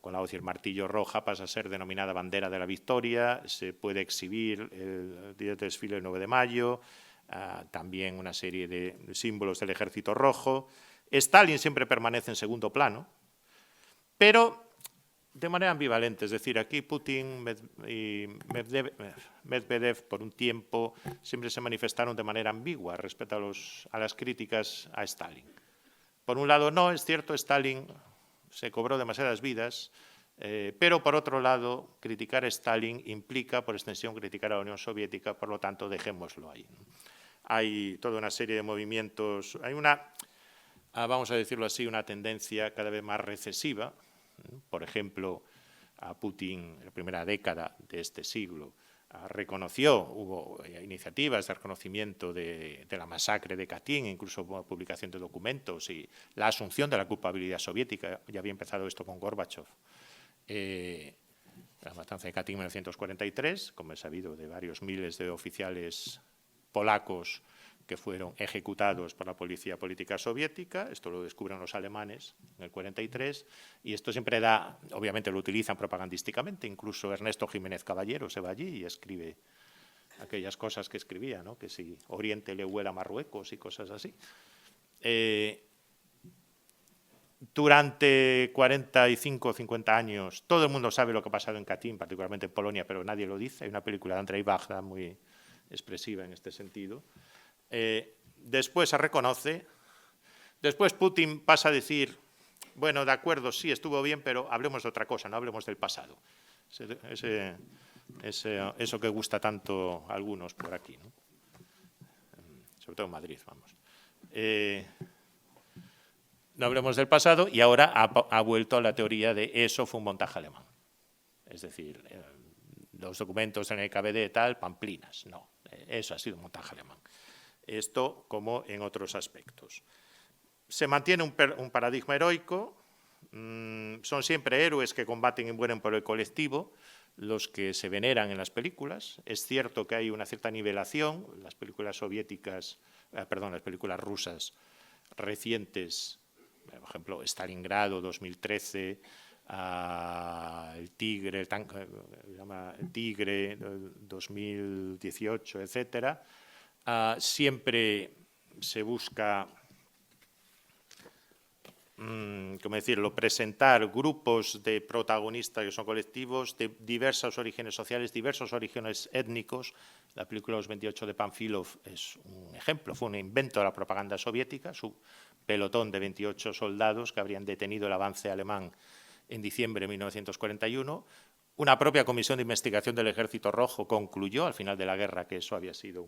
con la hoz y el martillo roja pasa a ser denominada bandera de la victoria, se puede exhibir el día de desfile del 9 de mayo, también una serie de símbolos del Ejército Rojo. Stalin siempre permanece en segundo plano, pero de manera ambivalente, es decir, aquí Putin y Medvedev por un tiempo siempre se manifestaron de manera ambigua respecto a las críticas a Stalin. Por un lado, no, es cierto, Stalin se cobró demasiadas vidas, pero por otro lado, criticar a Stalin implica, por extensión, criticar a la Unión Soviética, por lo tanto, dejémoslo ahí. Hay toda una serie de movimientos, hay vamos a decirlo así, una tendencia cada vez más recesiva. Por ejemplo, a Putin, en la primera década de este siglo, reconoció, hubo iniciativas de reconocimiento de la masacre de Katyn, incluso publicación de documentos y la asunción de la culpabilidad soviética. Ya había empezado esto con Gorbachov. La matanza de Katyn en 1943, como es sabido, de varios miles de oficiales polacos que fueron ejecutados por la policía política soviética. Esto lo descubren los alemanes en el 43, y esto siempre da, obviamente lo utilizan propagandísticamente, incluso Ernesto Jiménez Caballero se va allí y escribe aquellas cosas que escribía, ¿no? Que si Oriente le huela a Marruecos y cosas así. Durante 45 o 50 años, todo el mundo sabe lo que ha pasado en Katyn, particularmente en Polonia, pero nadie lo dice. Hay una película de Andrzej Wajda muy expresiva en este sentido. Después se reconoce, después Putin pasa a decir, bueno, de acuerdo, sí, estuvo bien, pero hablemos de otra cosa, no hablemos del pasado. Eso que gusta tanto a algunos por aquí, ¿no? Sobre todo en Madrid, vamos. No hablemos del pasado, y ahora ha vuelto a la teoría de eso fue un montaje alemán. Es decir, los documentos en el KGB tal, pamplinas. No, eso ha sido un montaje alemán. Esto como en otros aspectos. Se mantiene un paradigma heroico. Son siempre héroes que combaten y mueren por el colectivo los que se veneran en las películas. Es cierto que hay una cierta nivelación. Las películas soviéticas, las películas rusas recientes, por ejemplo, Stalingrado 2013, el Tigre, el Tigre 2018, etcétera, siempre se busca, ¿cómo decirlo?, presentar grupos de protagonistas que son colectivos de diversos orígenes sociales, diversos orígenes étnicos. La película Los 28 de Panfilov es un ejemplo, fue un invento de la propaganda soviética, su pelotón de 28 soldados que habrían detenido el avance alemán en diciembre de 1941. Una propia comisión de investigación del Ejército Rojo concluyó al final de la guerra que eso había sido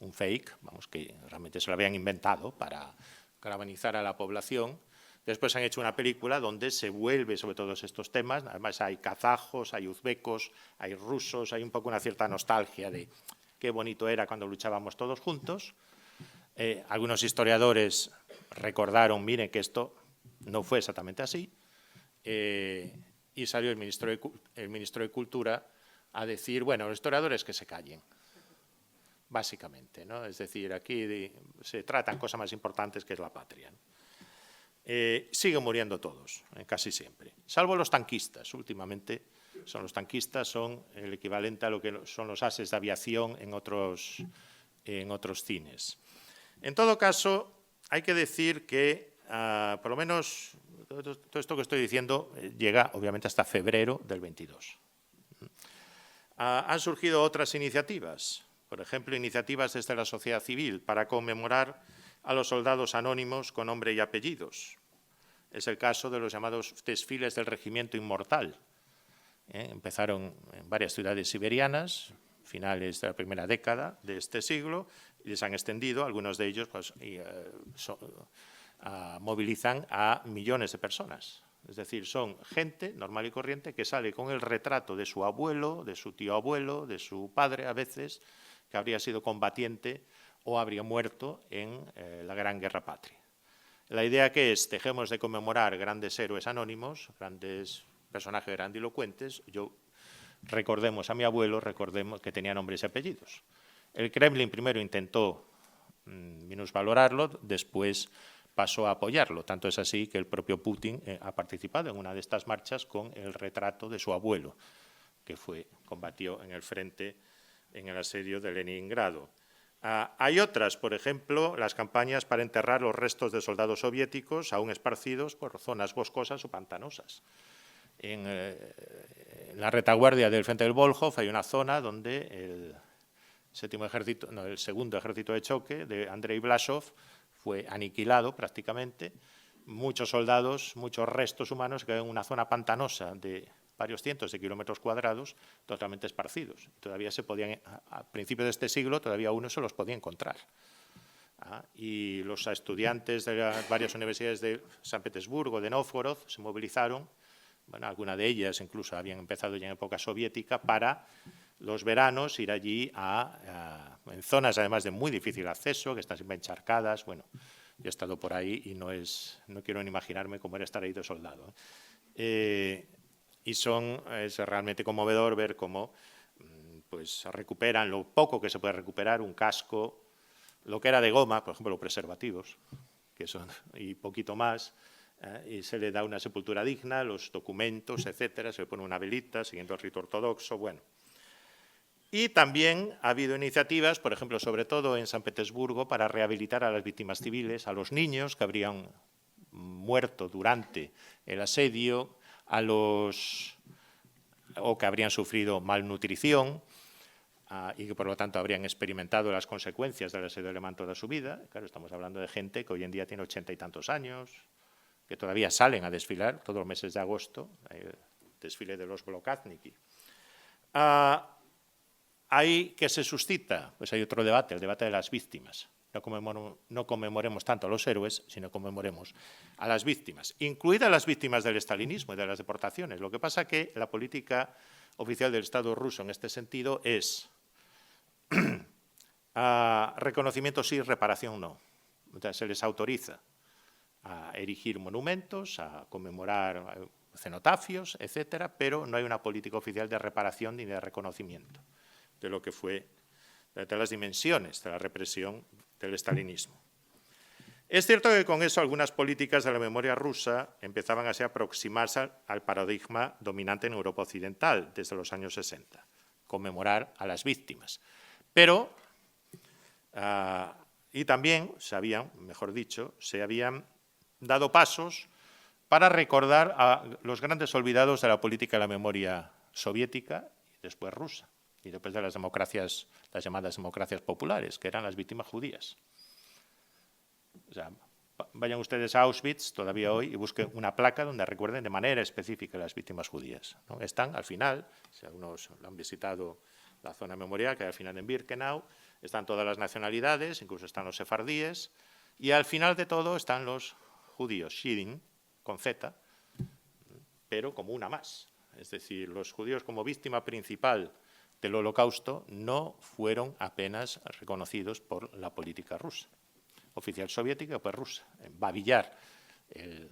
un fake, vamos, que realmente se lo habían inventado para galvanizar a la población. Después han hecho una película donde se vuelve sobre todos estos temas. Además hay kazajos, hay uzbecos, hay rusos, hay un poco una cierta nostalgia de qué bonito era cuando luchábamos todos juntos. Algunos historiadores recordaron, miren, que esto no fue exactamente así, y salió el ministro de Cultura a decir, bueno, los historiadores que se callen, básicamente, ¿no? Es decir, aquí se tratan cosas más importantes que es la patria, ¿no? Siguen muriendo todos, casi siempre, salvo los tanquistas. Últimamente los tanquistas son el equivalente a lo que son los ases de aviación en otros cines. En todo caso, hay que decir que, por lo menos, todo esto que estoy diciendo llega, obviamente, hasta febrero del 22. Han surgido otras iniciativas, por ejemplo, iniciativas desde la sociedad civil para conmemorar a los soldados anónimos con nombre y apellidos. Es el caso de los llamados desfiles del Regimiento Inmortal. Empezaron en varias ciudades siberianas, finales de la primera década de este siglo, y les han extendido, algunos de ellos pues, movilizan a millones de personas. Es decir, son gente normal y corriente que sale con el retrato de su abuelo, de su tío abuelo, de su padre a veces, que habría sido combatiente o habría muerto en la Gran Guerra Patria. La idea que es, dejemos de conmemorar grandes héroes anónimos, grandes personajes grandilocuentes, recordemos a mi abuelo, recordemos que tenía nombres y apellidos. El Kremlin primero intentó minusvalorarlo, después pasó a apoyarlo. Tanto es así que el propio Putin ha participado en una de estas marchas con el retrato de su abuelo, que combatió en el frente en el asedio de Leningrado. Hay otras, por ejemplo, las campañas para enterrar los restos de soldados soviéticos aún esparcidos por zonas boscosas o pantanosas. En la retaguardia del frente del Volhov hay una zona donde el segundo ejército de choque de Andrei Blasov fue aniquilado prácticamente. Muchos soldados, muchos restos humanos quedan en una zona pantanosa de varios cientos de kilómetros cuadrados totalmente esparcidos. Todavía a principios de este siglo, todavía uno se los podía encontrar. Y los estudiantes de varias universidades de San Petersburgo, de Nóvgorod, se movilizaron, bueno, algunas de ellas incluso habían empezado ya en época soviética, para los veranos ir allí en zonas además de muy difícil acceso, que están siempre encharcadas. Bueno, yo he estado por ahí y no quiero ni imaginarme cómo era estar ahí de soldado. Y es realmente conmovedor ver cómo pues recuperan lo poco que se puede recuperar, un casco, lo que era de goma, por ejemplo, los preservativos, y poquito más, y se le da una sepultura digna, los documentos, etcétera, se le pone una velita, siguiendo el rito ortodoxo, bueno. Y también ha habido iniciativas, por ejemplo, sobre todo en San Petersburgo, para rehabilitar a las víctimas civiles, a los niños que habrían muerto durante el asedio, o que habrían sufrido malnutrición, y que por lo tanto habrían experimentado las consecuencias del asedio alemán toda su vida. Claro, estamos hablando de gente que hoy en día tiene 80 y tantos años, que todavía salen a desfilar todos los meses de agosto, el desfile de los Blokadniki. ¿Ahí qué se suscita? Pues hay otro debate, el debate de las víctimas. No conmemoremos tanto a los héroes, sino conmemoremos a las víctimas, incluidas las víctimas del estalinismo y de las deportaciones. Lo que pasa es que la política oficial del Estado ruso en este sentido es reconocimiento sí, reparación no. O sea, se les autoriza a erigir monumentos, a conmemorar cenotafios, etcétera, pero no hay una política oficial de reparación ni de reconocimiento de lo que fue, de las dimensiones de la represión del estalinismo. Es cierto que con eso algunas políticas de la memoria rusa empezaban a aproximarse al paradigma dominante en Europa occidental desde los años 60, conmemorar a las víctimas. Pero, y también se habían dado pasos para recordar a los grandes olvidados de la política de la memoria soviética y después rusa, y después de las llamadas democracias populares, que eran las víctimas judías. O sea, vayan ustedes a Auschwitz todavía hoy y busquen una placa donde recuerden de manera específica a las víctimas judías, ¿no? Están al final, si algunos han visitado la zona memorial, que hay al final en Birkenau, están todas las nacionalidades, incluso están los sefardíes, y al final de todo están los judíos, Shidin, con Z, pero como una más. Es decir, los judíos como víctima principal del Holocausto no fueron apenas reconocidos por la política rusa, oficial soviética, pues rusa. En Babi Yar, el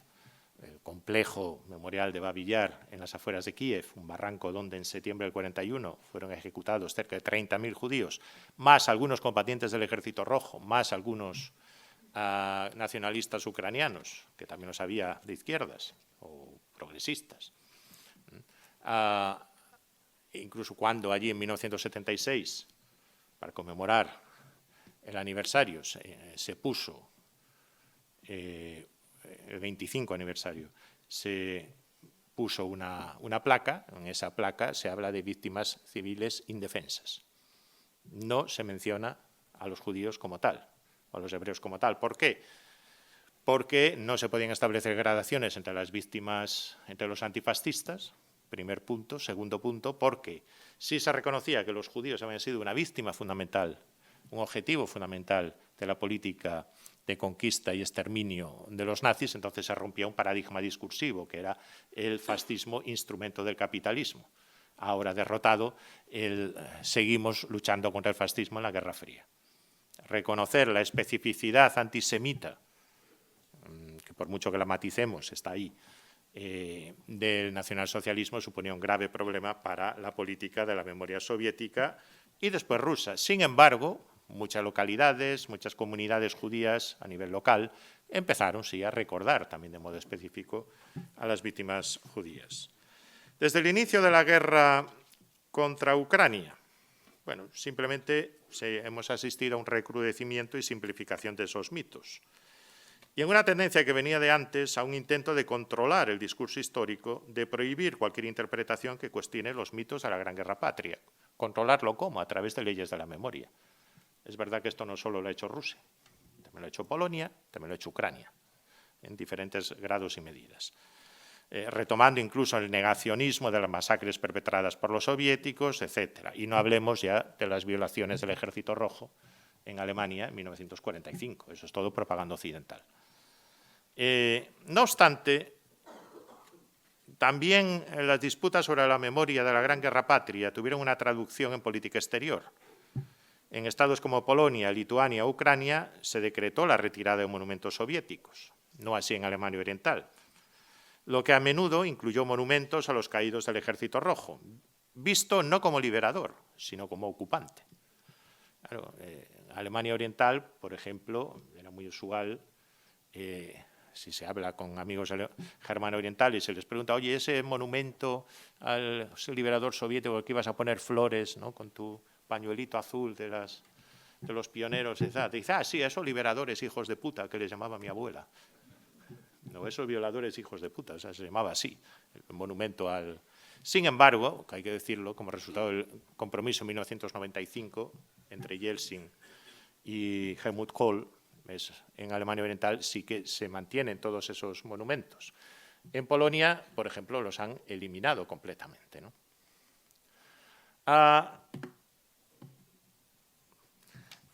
complejo memorial de Babi Yar en las afueras de Kiev, un barranco donde en septiembre del 41 fueron ejecutados cerca de 30.000 judíos, más algunos combatientes del Ejército Rojo, más algunos nacionalistas ucranianos, que también los había de izquierdas o progresistas. Incluso cuando allí en 1976, para conmemorar el aniversario, se puso, el 25 aniversario, se puso una placa. En esa placa se habla de víctimas civiles indefensas. No se menciona a los judíos como tal, o a los hebreos como tal. ¿Por qué? Porque no se podían establecer gradaciones entre las víctimas, entre los antifascistas, primer punto. Segundo punto, porque sí se reconocía que los judíos habían sido una víctima fundamental, un objetivo fundamental de la política de conquista y exterminio de los nazis, entonces se rompía un paradigma discursivo, que era el fascismo instrumento del capitalismo. Ahora derrotado, seguimos luchando contra el fascismo en la Guerra Fría. Reconocer la especificidad antisemita, que por mucho que la maticemos está ahí, del nacionalsocialismo suponía un grave problema para la política de la memoria soviética y después rusa. Sin embargo, muchas localidades, muchas comunidades judías a nivel local empezaron, sí, a recordar también de modo específico a las víctimas judías. Desde el inicio de la guerra contra Ucrania, bueno, simplemente hemos asistido a un recrudecimiento y simplificación de esos mitos. Y en una tendencia que venía de antes, a un intento de controlar el discurso histórico, de prohibir cualquier interpretación que cuestione los mitos de la Gran Guerra Patria. ¿Controlarlo cómo? A través de leyes de la memoria. Es verdad que esto no solo lo ha hecho Rusia, también lo ha hecho Polonia, también lo ha hecho Ucrania, en diferentes grados y medidas. Retomando incluso el negacionismo de las masacres perpetradas por los soviéticos, etc. Y no hablemos ya de las violaciones del Ejército Rojo en Alemania en 1945. Eso es todo propaganda occidental. No obstante, También las disputas sobre la memoria de la Gran Guerra Patria tuvieron una traducción en política exterior. En estados como Polonia, Lituania o Ucrania se decretó la retirada de monumentos soviéticos, no así en Alemania Oriental, lo que a menudo incluyó monumentos a los caídos del Ejército Rojo, visto no como liberador, sino como ocupante. Claro, en Alemania Oriental, por ejemplo, era muy usual, si se habla con amigos germano-orientales y se les pregunta, oye, ese monumento al liberador soviético que ibas a poner flores, ¿no?, con tu pañuelito azul de los pioneros, te dice, sí, esos liberadores hijos de puta, que les llamaba mi abuela. No, esos violadores hijos de puta, o sea, se llamaba así, el monumento al... Sin embargo, que hay que decirlo, como resultado del compromiso en 1995 entre Yeltsin y Helmut Kohl, en Alemania Oriental sí que se mantienen todos esos monumentos. En Polonia, por ejemplo, los han eliminado completamente, ¿no?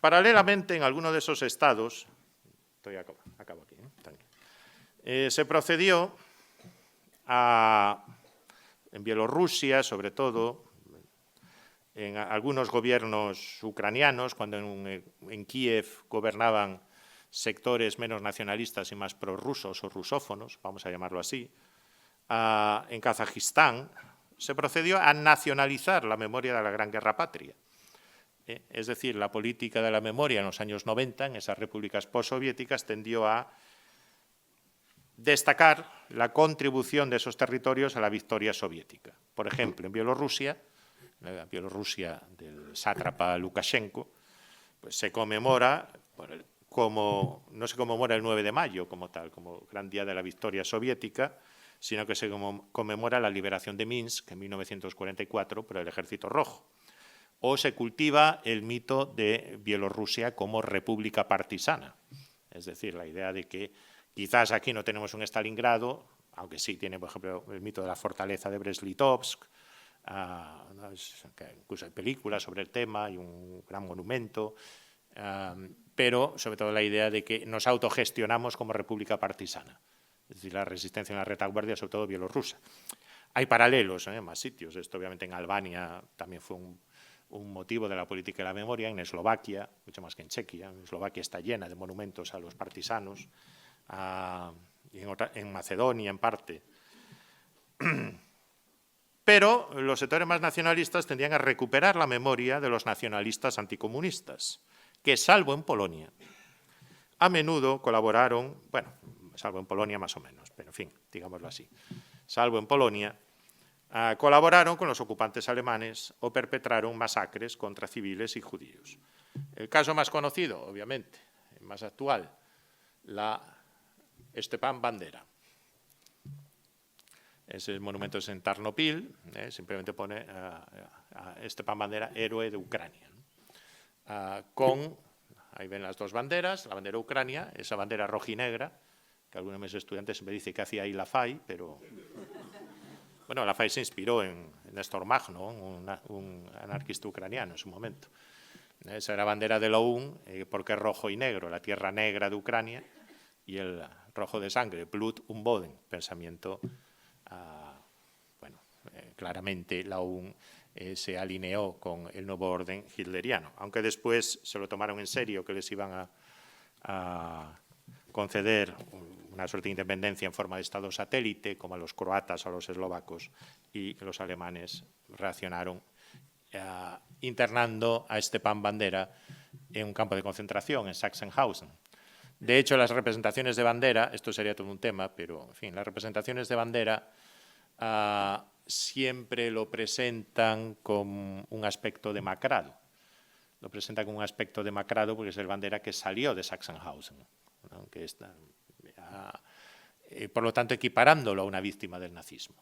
Paralelamente, en alguno de esos estados, acabo aquí, ¿no? Se procedió en Bielorrusia, sobre todo, en algunos gobiernos ucranianos, cuando en Kiev gobernaban sectores menos nacionalistas y más prorrusos o rusófonos, vamos a llamarlo así, en Kazajistán, se procedió a nacionalizar la memoria de la Gran Guerra Patria. Es decir, la política de la memoria en los años 90, en esas repúblicas postsoviéticas, tendió a destacar la contribución de esos territorios a la victoria soviética. Por ejemplo, en Bielorrusia, la Bielorrusia del sátrapa Lukashenko, pues se conmemora, no se conmemora el 9 de mayo como tal, como gran día de la victoria soviética, sino que se conmemora la liberación de Minsk en 1944 por el Ejército Rojo. O se cultiva el mito de Bielorrusia como república partisana. Es decir, la idea de que quizás aquí no tenemos un Stalingrado, aunque sí tiene, por ejemplo, el mito de la fortaleza de Brest-Litovsk, incluso hay películas sobre el tema y un gran monumento, pero sobre todo la idea de que nos autogestionamos como república partisana, es decir, la resistencia en la retaguardia, sobre todo bielorrusa. Hay paralelos en más sitios, esto obviamente en Albania también fue un motivo de la política de la memoria, en Eslovaquia, mucho más que en Chequia, en Eslovaquia está llena de monumentos a los partisanos, y en Macedonia en parte. Pero los sectores más nacionalistas tendían a recuperar la memoria de los nacionalistas anticomunistas, que, salvo en Polonia, a menudo colaboraron, bueno, salvo en Polonia más o menos, pero en fin, digámoslo así, salvo en Polonia, colaboraron con los ocupantes alemanes o perpetraron masacres contra civiles y judíos. El caso más conocido, obviamente, más actual, la Stepan Bandera. Ese monumento es en Tarnopil, simplemente pone a Stepan Bandera, héroe de Ucrania. Ahí ven las dos banderas, la bandera de Ucrania, esa bandera rojinegra, que algunos de mis estudiantes me dicen que hacía ahí Lafay, pero... Bueno, Lafay se inspiró en Néstor Magno, un anarquista ucraniano en su momento. Esa era la bandera de la OUN, porque es rojo y negro, la tierra negra de Ucrania, y el rojo de sangre, Blut und Boden, pensamiento, claramente la OUN se alineó con el nuevo orden hitleriano, aunque después se lo tomaron en serio, que les iban a conceder una suerte de independencia en forma de Estado satélite, como a los croatas o a los eslovacos, y los alemanes reaccionaron internando a Stepan Bandera en un campo de concentración, en Sachsenhausen. De hecho, las representaciones de bandera, esto sería todo un tema, pero, en fin, las representaciones de bandera siempre lo presentan con un aspecto demacrado. Lo presentan con un aspecto demacrado porque es el bandera que salió de Sachsenhausen, ¿no? Que está, por lo tanto, equiparándolo a una víctima del nazismo.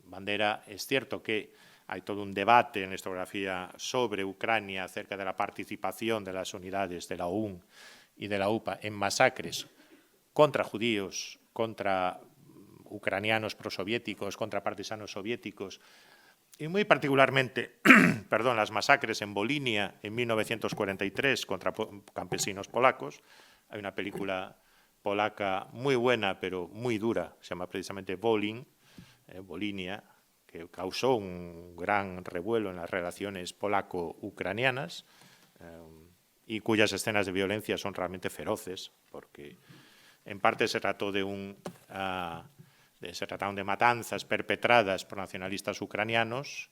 Bandera, es cierto que hay todo un debate en la historiografía sobre Ucrania acerca de la participación de las unidades de la OUN y de la UPA en masacres contra judíos, contra ucranianos prosoviéticos, contra partisanos soviéticos, y muy particularmente, perdón, las masacres en Volinia en 1943 contra campesinos polacos. Hay una película polaca muy buena, pero muy dura, se llama precisamente Volin, Volinia, que causó un gran revuelo en las relaciones polaco-ucranianas y cuyas escenas de violencia son realmente feroces, porque en parte se trató se trataron de matanzas perpetradas por nacionalistas ucranianos,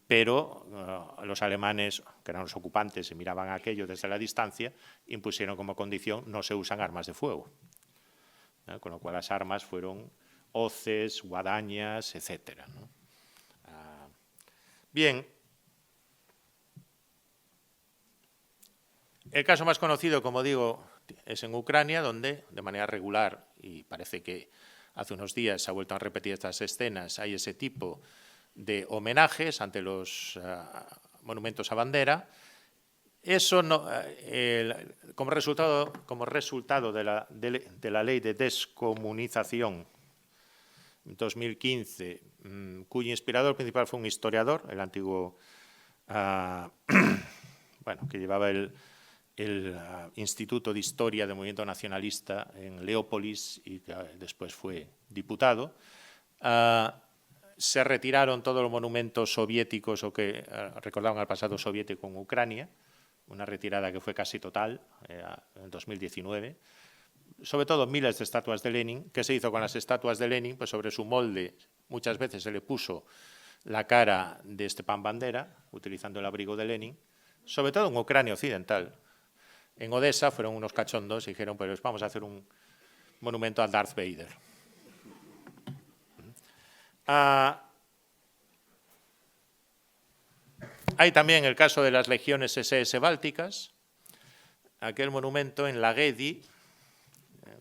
pero los alemanes, que eran los ocupantes y miraban aquello desde la distancia, impusieron como condición no se usan armas de fuego. Con lo cual las armas fueron hoces, guadañas, etc. Bien, el caso más conocido, como digo, es en Ucrania, donde de manera regular, y parece que hace unos días se ha vuelto a repetir estas escenas, hay ese tipo de homenajes ante los monumentos a bandera. Eso no, como resultado de la ley de descomunización 2015, cuyo inspirador principal fue un historiador, el antiguo, que llevaba el Instituto de Historia del Movimiento Nacionalista en Leópolis y que después fue diputado. Se retiraron todos los monumentos soviéticos o que recordaban al pasado soviético en Ucrania, una retirada que fue casi total en 2019. Sobre todo miles de estatuas de Lenin. ¿Qué se hizo con las estatuas de Lenin? Pues sobre su molde muchas veces se le puso la cara de Stepan Bandera, utilizando el abrigo de Lenin, sobre todo en Ucrania occidental. En Odessa fueron unos cachondos y dijeron, pues vamos a hacer un monumento a Darth Vader. Hay también el caso de las legiones SS bálticas, aquel monumento en Lagedi,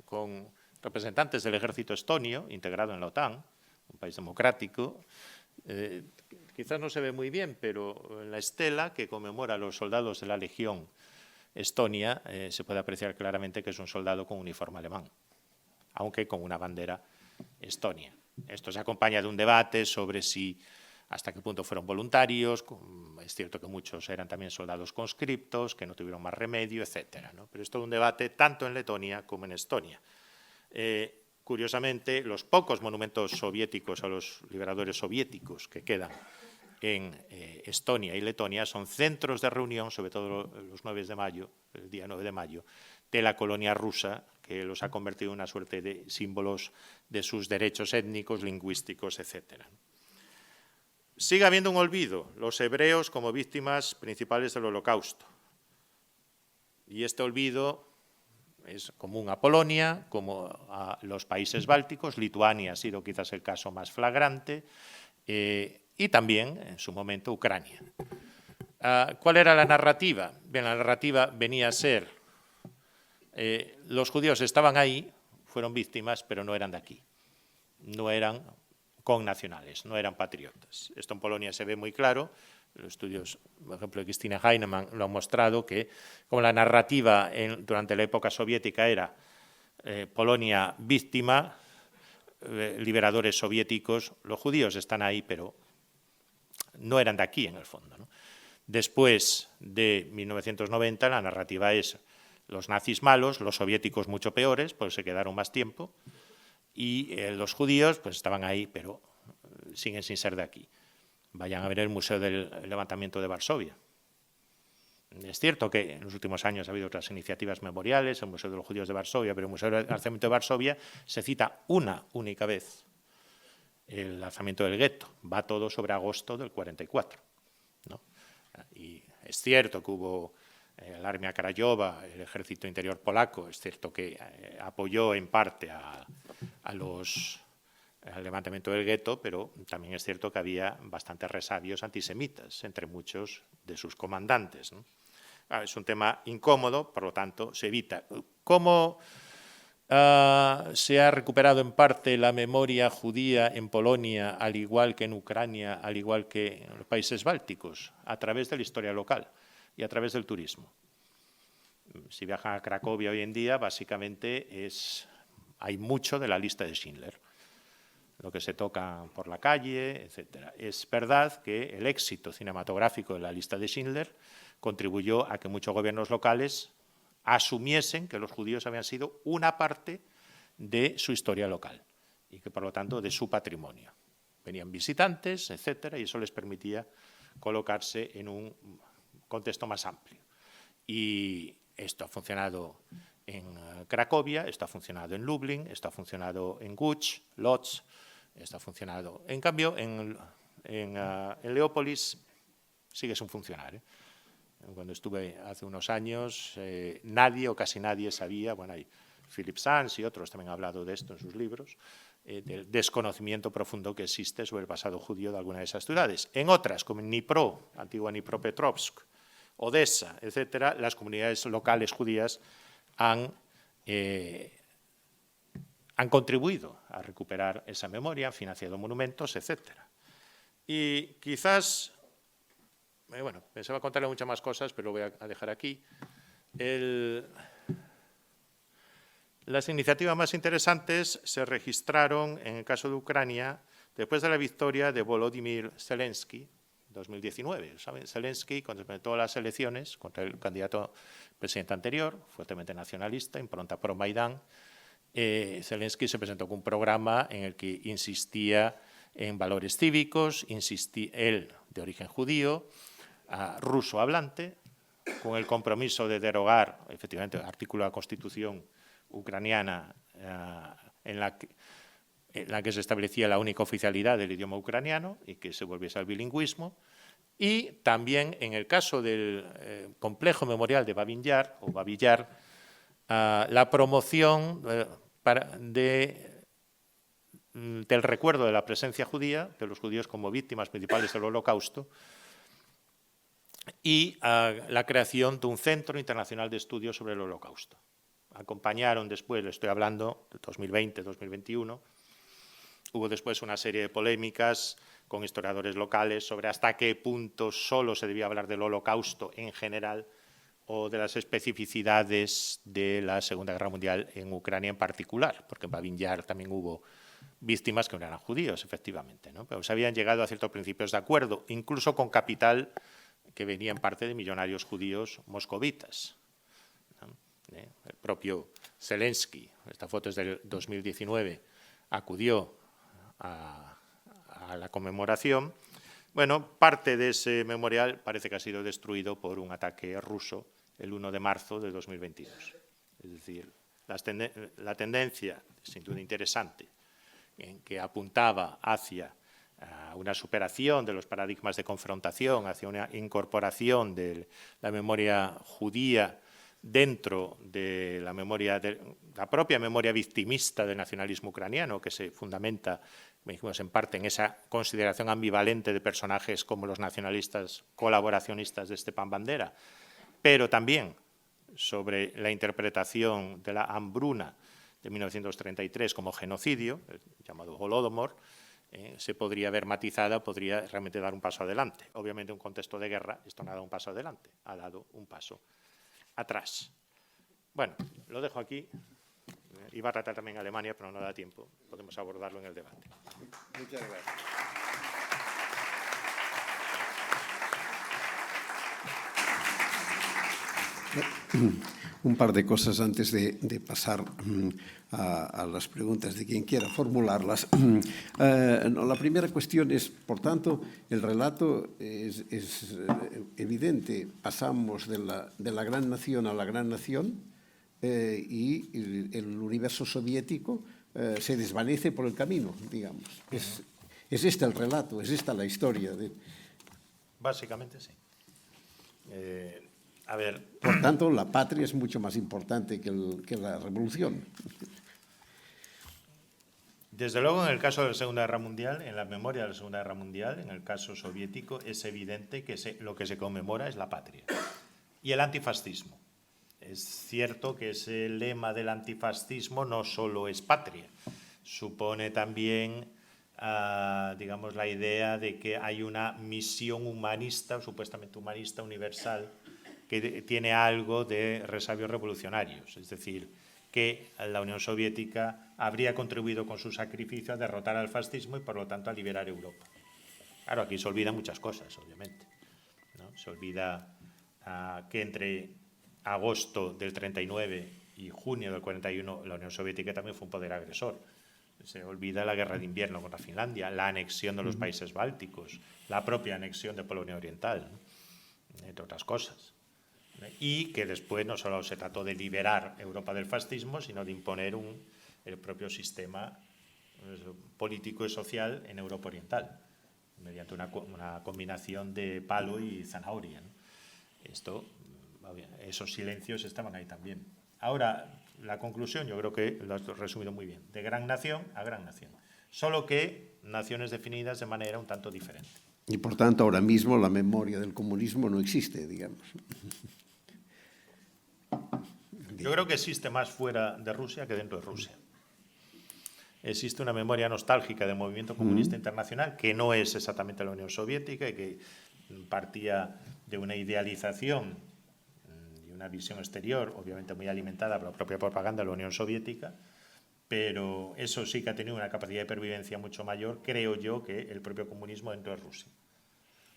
con representantes del ejército estonio, integrado en la OTAN, un país democrático. Quizás no se ve muy bien, pero en la estela que conmemora a los soldados de la Legión Estonia se puede apreciar claramente que es un soldado con uniforme alemán, aunque con una bandera estonia. Esto se acompaña de un debate sobre si hasta qué punto fueron voluntarios. Es cierto que muchos eran también soldados conscriptos, que no tuvieron más remedio, etc. Pero es todo un debate tanto en Letonia como en Estonia. Curiosamente, los pocos monumentos soviéticos a los liberadores soviéticos que quedan en Estonia y Letonia son centros de reunión, sobre todo los 9 de mayo, el día 9 de mayo, de la colonia rusa, que los ha convertido en una suerte de símbolos de sus derechos étnicos, lingüísticos, etc. Sigue habiendo un olvido, los hebreos como víctimas principales del Holocausto. Y este olvido es común a Polonia, como a los países bálticos. Lituania ha sido quizás el caso más flagrante, y también, en su momento, Ucrania. ¿Cuál era la narrativa? Bien, la narrativa venía a ser, los judíos estaban ahí, fueron víctimas, pero no eran de aquí. No eran connacionales, no eran patriotas. Esto en Polonia se ve muy claro. Los estudios, por ejemplo, de Christine Heinemann lo han mostrado, que como la narrativa durante la época soviética era Polonia víctima, liberadores soviéticos, los judíos están ahí, pero no eran de aquí en el fondo. Después de 1990 la narrativa es los nazis malos, los soviéticos mucho peores, pues se quedaron más tiempo, y los judíos pues estaban ahí, pero siguen sin ser de aquí. Vayan a ver el Museo del Levantamiento de Varsovia. Es cierto que en los últimos años ha habido otras iniciativas memoriales, el Museo de los Judíos de Varsovia, pero el Museo del Alzamiento de Varsovia se cita una única vez el alzamiento del gueto. Va todo sobre agosto del 44. Y es cierto que hubo la Armia Krajowa, el ejército interior polaco, es cierto que apoyó en parte al levantamiento del gueto, pero también es cierto que había bastantes resabios antisemitas entre muchos de sus comandantes. Es un tema incómodo, por lo tanto, se evita. ¿Cómo se ha recuperado en parte la memoria judía en Polonia, al igual que en Ucrania, al igual que en los países bálticos? A través de la historia local y a través del turismo. Si viajan a Cracovia hoy en día, básicamente hay mucho de la lista de Schindler, lo que se toca por la calle, etc. Es verdad que el éxito cinematográfico de la lista de Schindler contribuyó a que muchos gobiernos locales asumiesen que los judíos habían sido una parte de su historia local y que, por lo tanto, de su patrimonio. venían visitantes, etcétera, y eso les permitía colocarse en un contexto más amplio. Y esto ha funcionado en Cracovia, esto ha funcionado en Lublin, esto ha funcionado en Łódź, esto ha funcionado. En cambio, en Leópolis sigue sin funcionar, ¿eh? Cuando estuve hace unos años, nadie o casi nadie sabía, bueno, hay Philip Sands y otros también han hablado de esto en sus libros, del desconocimiento profundo que existe sobre el pasado judío de alguna de esas ciudades. En otras, como en Dnipro, antigua Dnipropetrovsk, Odessa, etcétera, las comunidades locales judías han contribuido a recuperar esa memoria, han financiado monumentos, etcétera. Y quizás, bueno, pensaba contarle muchas más cosas, pero lo voy a dejar aquí. Las iniciativas más interesantes se registraron, en el caso de Ucrania, después de la victoria de Volodymyr Zelensky, 2019. ¿Saben? Zelensky, cuando se presentó a las elecciones contra el candidato presidente anterior, fuertemente nacionalista, impronta pro-Maidán, Zelensky se presentó con un programa en el que insistía en valores cívicos, él de origen judío, ruso hablante, con el compromiso de derogar, efectivamente, el artículo de la Constitución ucraniana en la que se establecía la única oficialidad del idioma ucraniano y que se volviese al bilingüismo. Y también en el caso del complejo memorial de Babin Yar, o Babi Yar, la promoción del recuerdo de la presencia judía, de los judíos como víctimas principales del Holocausto, y la creación de un Centro Internacional de Estudios sobre el Holocausto. Acompañaron después, le estoy hablando de 2020, 2021, hubo después una serie de polémicas con historiadores locales sobre hasta qué punto solo se debía hablar del Holocausto en general o de las especificidades de la Segunda Guerra Mundial en Ucrania en particular, porque en Babin Yar también hubo víctimas que no eran judíos, efectivamente, ¿no? Pero se habían llegado a ciertos principios de acuerdo, incluso con capital que venía en parte de millonarios judíos moscovitas, ¿no? El propio Zelensky, esta foto es del 2019, acudió a la conmemoración. Bueno, parte de ese memorial parece que ha sido destruido por un ataque ruso el 1 de marzo de 2022. Es decir, la tendencia, sin duda interesante, en que apuntaba hacia una superación de los paradigmas de confrontación, hacia una incorporación de la memoria judía dentro de la memoria, de la propia memoria victimista del nacionalismo ucraniano, que se fundamenta, dijimos, en parte en esa consideración ambivalente de personajes como los nacionalistas colaboracionistas de Stepan Bandera, pero también sobre la interpretación de la hambruna de 1933 como genocidio, llamado Holodomor, se podría ver matizada, podría realmente dar un paso adelante. Obviamente, en un contexto de guerra, esto no ha dado un paso adelante, ha dado un paso atrás. Bueno, lo dejo aquí. Iba a tratar también Alemania, pero no da tiempo. Podemos abordarlo en el debate. Muchas gracias. Un par de cosas antes de pasar a las preguntas de quien quiera formularlas. La primera cuestión es, por tanto, el relato es evidente. Pasamos de la gran nación a la gran nación y el universo soviético se desvanece por el camino, digamos. Es este el relato, es esta la historia. Básicamente, sí. A ver. Por tanto, la patria es mucho más importante que la revolución. Desde luego, en el caso de la Segunda Guerra Mundial, en la memoria de la Segunda Guerra Mundial, en el caso soviético, es evidente que lo que se conmemora es la patria y el antifascismo. Es cierto que ese lema del antifascismo no solo es patria, supone también, digamos, la idea de que hay una misión humanista, supuestamente humanista, universal, que tiene algo de resabios revolucionarios, es decir, que la Unión Soviética habría contribuido con su sacrificio a derrotar al fascismo y, por lo tanto, a liberar Europa. Claro, aquí se olvidan muchas cosas, obviamente, ¿no? Se olvida que entre agosto del 39 y junio del 41 la Unión Soviética también fue un poder agresor. Se olvida la guerra de invierno contra Finlandia, la anexión de los países bálticos, la propia anexión de Polonia Oriental, ¿no? Entre otras cosas. Y que después no solo se trató de liberar Europa del fascismo, sino de imponer el propio sistema político y social en Europa Oriental, mediante una combinación de palo y zanahoria, ¿no? Esos silencios estaban ahí también. Ahora, la conclusión, yo creo que lo has resumido muy bien, de gran nación a gran nación, solo que naciones definidas de manera un tanto diferente. Y por tanto, ahora mismo la memoria del comunismo no existe, digamos. Yo creo que existe más fuera de Rusia que dentro de Rusia. Existe una memoria nostálgica del movimiento comunista internacional que no es exactamente la Unión Soviética y que partía de una idealización y una visión exterior, obviamente muy alimentada por la propia propaganda de la Unión Soviética, pero eso sí que ha tenido una capacidad de pervivencia mucho mayor, creo yo, que el propio comunismo dentro de Rusia,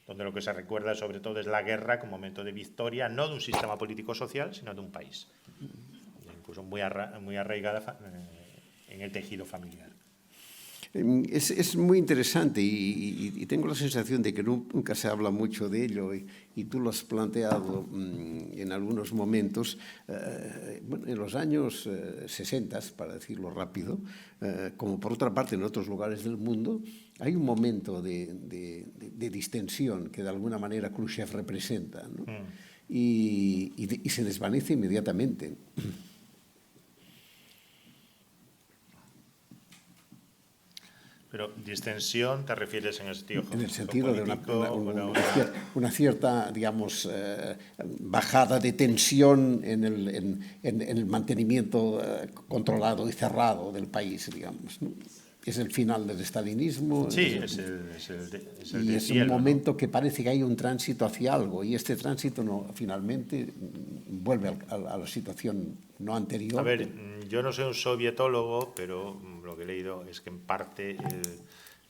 donde lo que se recuerda sobre todo es la guerra como momento de victoria, no de un sistema político-social, sino de un país, incluso muy arraigada en el tejido familiar. Es muy interesante y tengo la sensación de que nunca se habla mucho de ello y tú lo has planteado en algunos momentos. Bueno, en los años 60, para decirlo rápido, como por otra parte en otros lugares del mundo, hay un momento de distensión que de alguna manera Khrushchev representa, ¿no? Y se desvanece inmediatamente. Pero distensión, ¿te refieres en el sentido en el sentido político, de una cierta, digamos, bajada de tensión en el mantenimiento controlado y cerrado del país, digamos, ¿no? Es el final del estalinismo. Sí, es el y es un momento, ¿no?, que parece que hay un tránsito hacia algo, y este tránsito finalmente vuelve a la situación no anterior. A ver, yo no soy un sovietólogo, pero lo que he leído es que en parte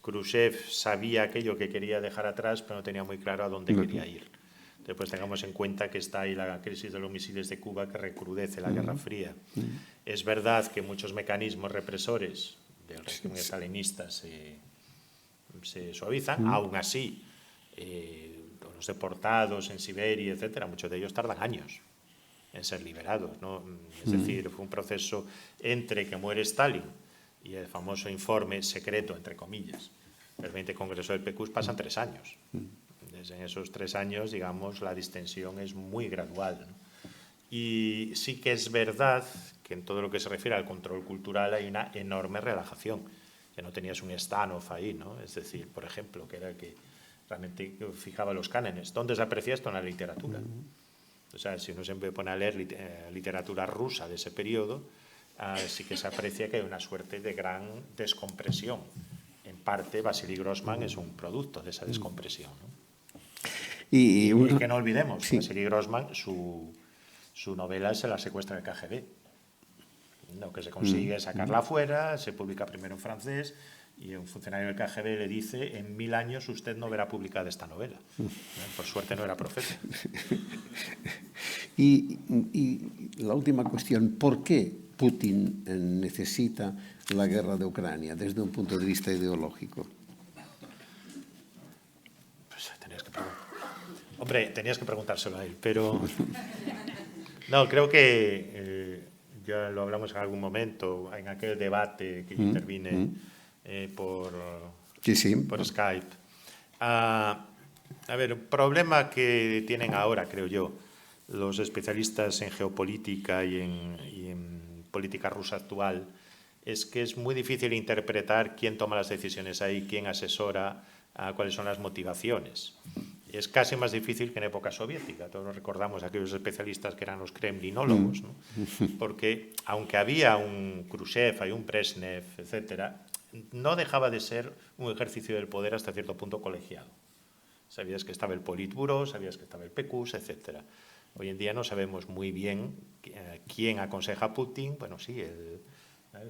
Khrushchev sabía aquello que quería dejar atrás, pero no tenía muy claro a dónde quería ir. Después tengamos en cuenta que está ahí la crisis de los misiles de Cuba, que recrudece la Guerra Fría. Es verdad que muchos mecanismos represores del régimen stalinista se suavizan, aún así los deportados en Siberia, etcétera, muchos de ellos tardan años en ser liberados, ¿no? Es decir, fue un proceso entre que muere Stalin y el famoso informe secreto, entre comillas, del 20 Congreso del PQS, pasan 3 años. Desde esos 3 años, digamos, la distensión es muy gradual, ¿no? Y sí que es verdad que en todo lo que se refiere al control cultural hay una enorme relajación. Ya no tenías un Stanov ahí, ¿no? Es decir, por ejemplo, que era el que realmente fijaba los cánones. ¿Dónde se aprecia esto? En la literatura. O sea, si uno se pone a leer literatura rusa de ese periodo, sí que se aprecia que hay una suerte de gran descompresión. En parte, Vasily Grossman es un producto de esa descompresión, ¿no? Y que no olvidemos, sí, Vasily Grossman, su novela se la secuestra el KGB. Lo que se consigue es sacarla fuera, se publica primero en francés, y un funcionario del KGB le dice: en 1000 años usted no verá publicada esta novela. Por suerte no era profeta. Y la última cuestión, ¿por qué Putin necesita la guerra de Ucrania desde un punto de vista ideológico? Pues tenías que preguntárselo a él, pero no, creo que ya lo hablamos en algún momento, en aquel debate que intervine por Skype. A ver, el problema que tienen ahora, creo yo, los especialistas en geopolítica y en política rusa actual, es que es muy difícil interpretar quién toma las decisiones ahí, quién asesora, cuáles son las motivaciones. Es casi más difícil que en época soviética. Todos recordamos a aquellos especialistas que eran los kremlinólogos, ¿no? Porque aunque había un Khrushchev, hay un Brezhnev, etcétera, no dejaba de ser un ejercicio del poder hasta cierto punto colegiado. Sabías que estaba el Politburo, sabías que estaba el PQS, etcétera. Hoy en día no sabemos muy bien quién aconseja a Putin. Bueno, sí, el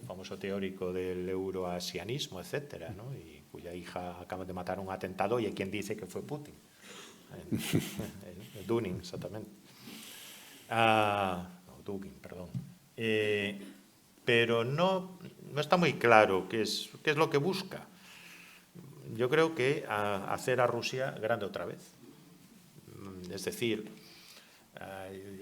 famoso teórico del euroasianismo, etcétera, ¿no? Y cuya hija acaba de matar un atentado, y hay quien dice que fue Putin. El Dunning, exactamente. No, Dugin, perdón. pero no está muy claro qué es lo que busca. Yo creo que hacer a Rusia grande otra vez. Es decir,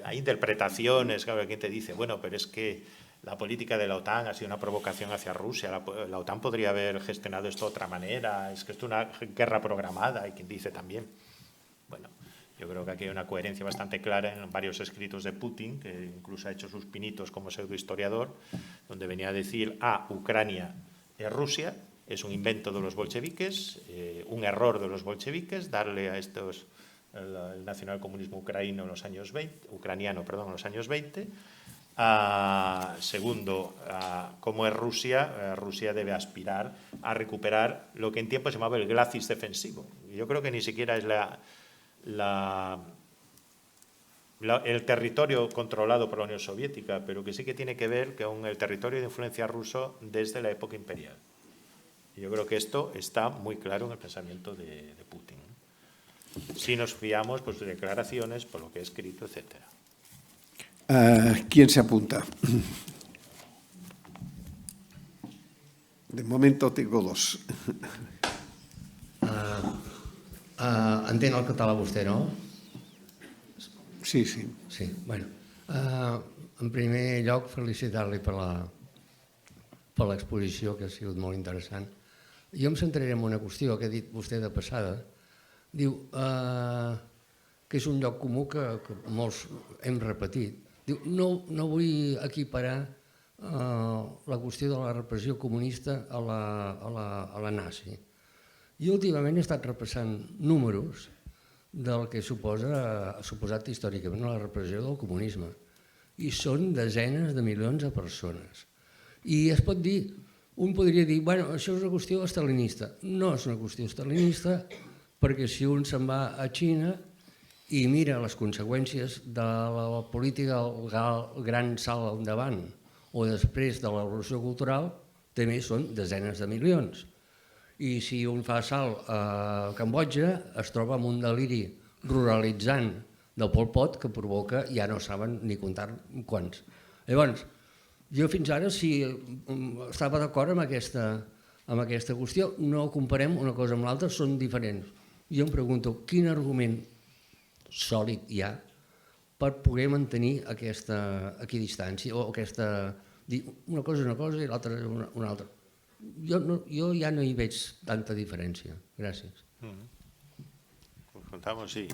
hay interpretaciones, claro, quien te dice, bueno, pero es que la política de la OTAN ha sido una provocación hacia Rusia, la OTAN podría haber gestionado esto de otra manera, es que esto es una guerra programada, hay quien dice también. Bueno, yo creo que aquí hay una coherencia bastante clara en varios escritos de Putin, que incluso ha hecho sus pinitos como pseudohistoriador, donde venía a decir, Ucrania es Rusia, es un invento de los bolcheviques, un error de los bolcheviques, darle a estos el nacionalcomunismo ucraniano en los años 20. Segundo, como es Rusia, Rusia debe aspirar a recuperar lo que en tiempo se llamaba el glacis defensivo. Yo creo que ni siquiera es el territorio controlado por la Unión Soviética, pero que sí que tiene que ver con el territorio de influencia ruso desde la época imperial. Y yo creo que esto está muy claro en el pensamiento de Putin. Si nos fiamos pues, de declaraciones, por lo que he escrito, etc. ¿Quién se apunta? De momento tengo dos. Entén el català vostè, no? Sí, sí. Sí, bueno. En primer lloc, felicitar-li per l'exposició, que ha sigut molt interessant. Jo em centraré en una qüestió que ha dit vostè de passada. Diu que és un lloc comú que molts hem repetit. Diu, no vull equiparar la qüestió de la repressió comunista a la nazi. Jo últimament he estat repassant números del que ha suposat històricament la repressió del comunisme. I són desenes de milions de persones. I es pot dir, un podria dir, bueno, això és una qüestió estalinista. No és una qüestió estalinista, perquè si un se'n va a Xina i mira les conseqüències de la política del gran salt endavant o després de la revolució cultural, també són desenes de milions. I si un fa salt a Cambodja, es troba amb un deliri ruralitzant del Pol Pot que provoca, ja no saben ni comptar quants. Llavors, jo fins ara sí estava d'acord amb aquesta qüestió, no comparem una cosa amb l'altra, són diferents. Jo em pregunto, quin argument sòlid hi ha per poder mantenir aquesta equidistància o aquesta... Una cosa és una cosa i l'altra és una altra. Jo ja no hi veig tanta diferència. Gràcies. Contamos, sí.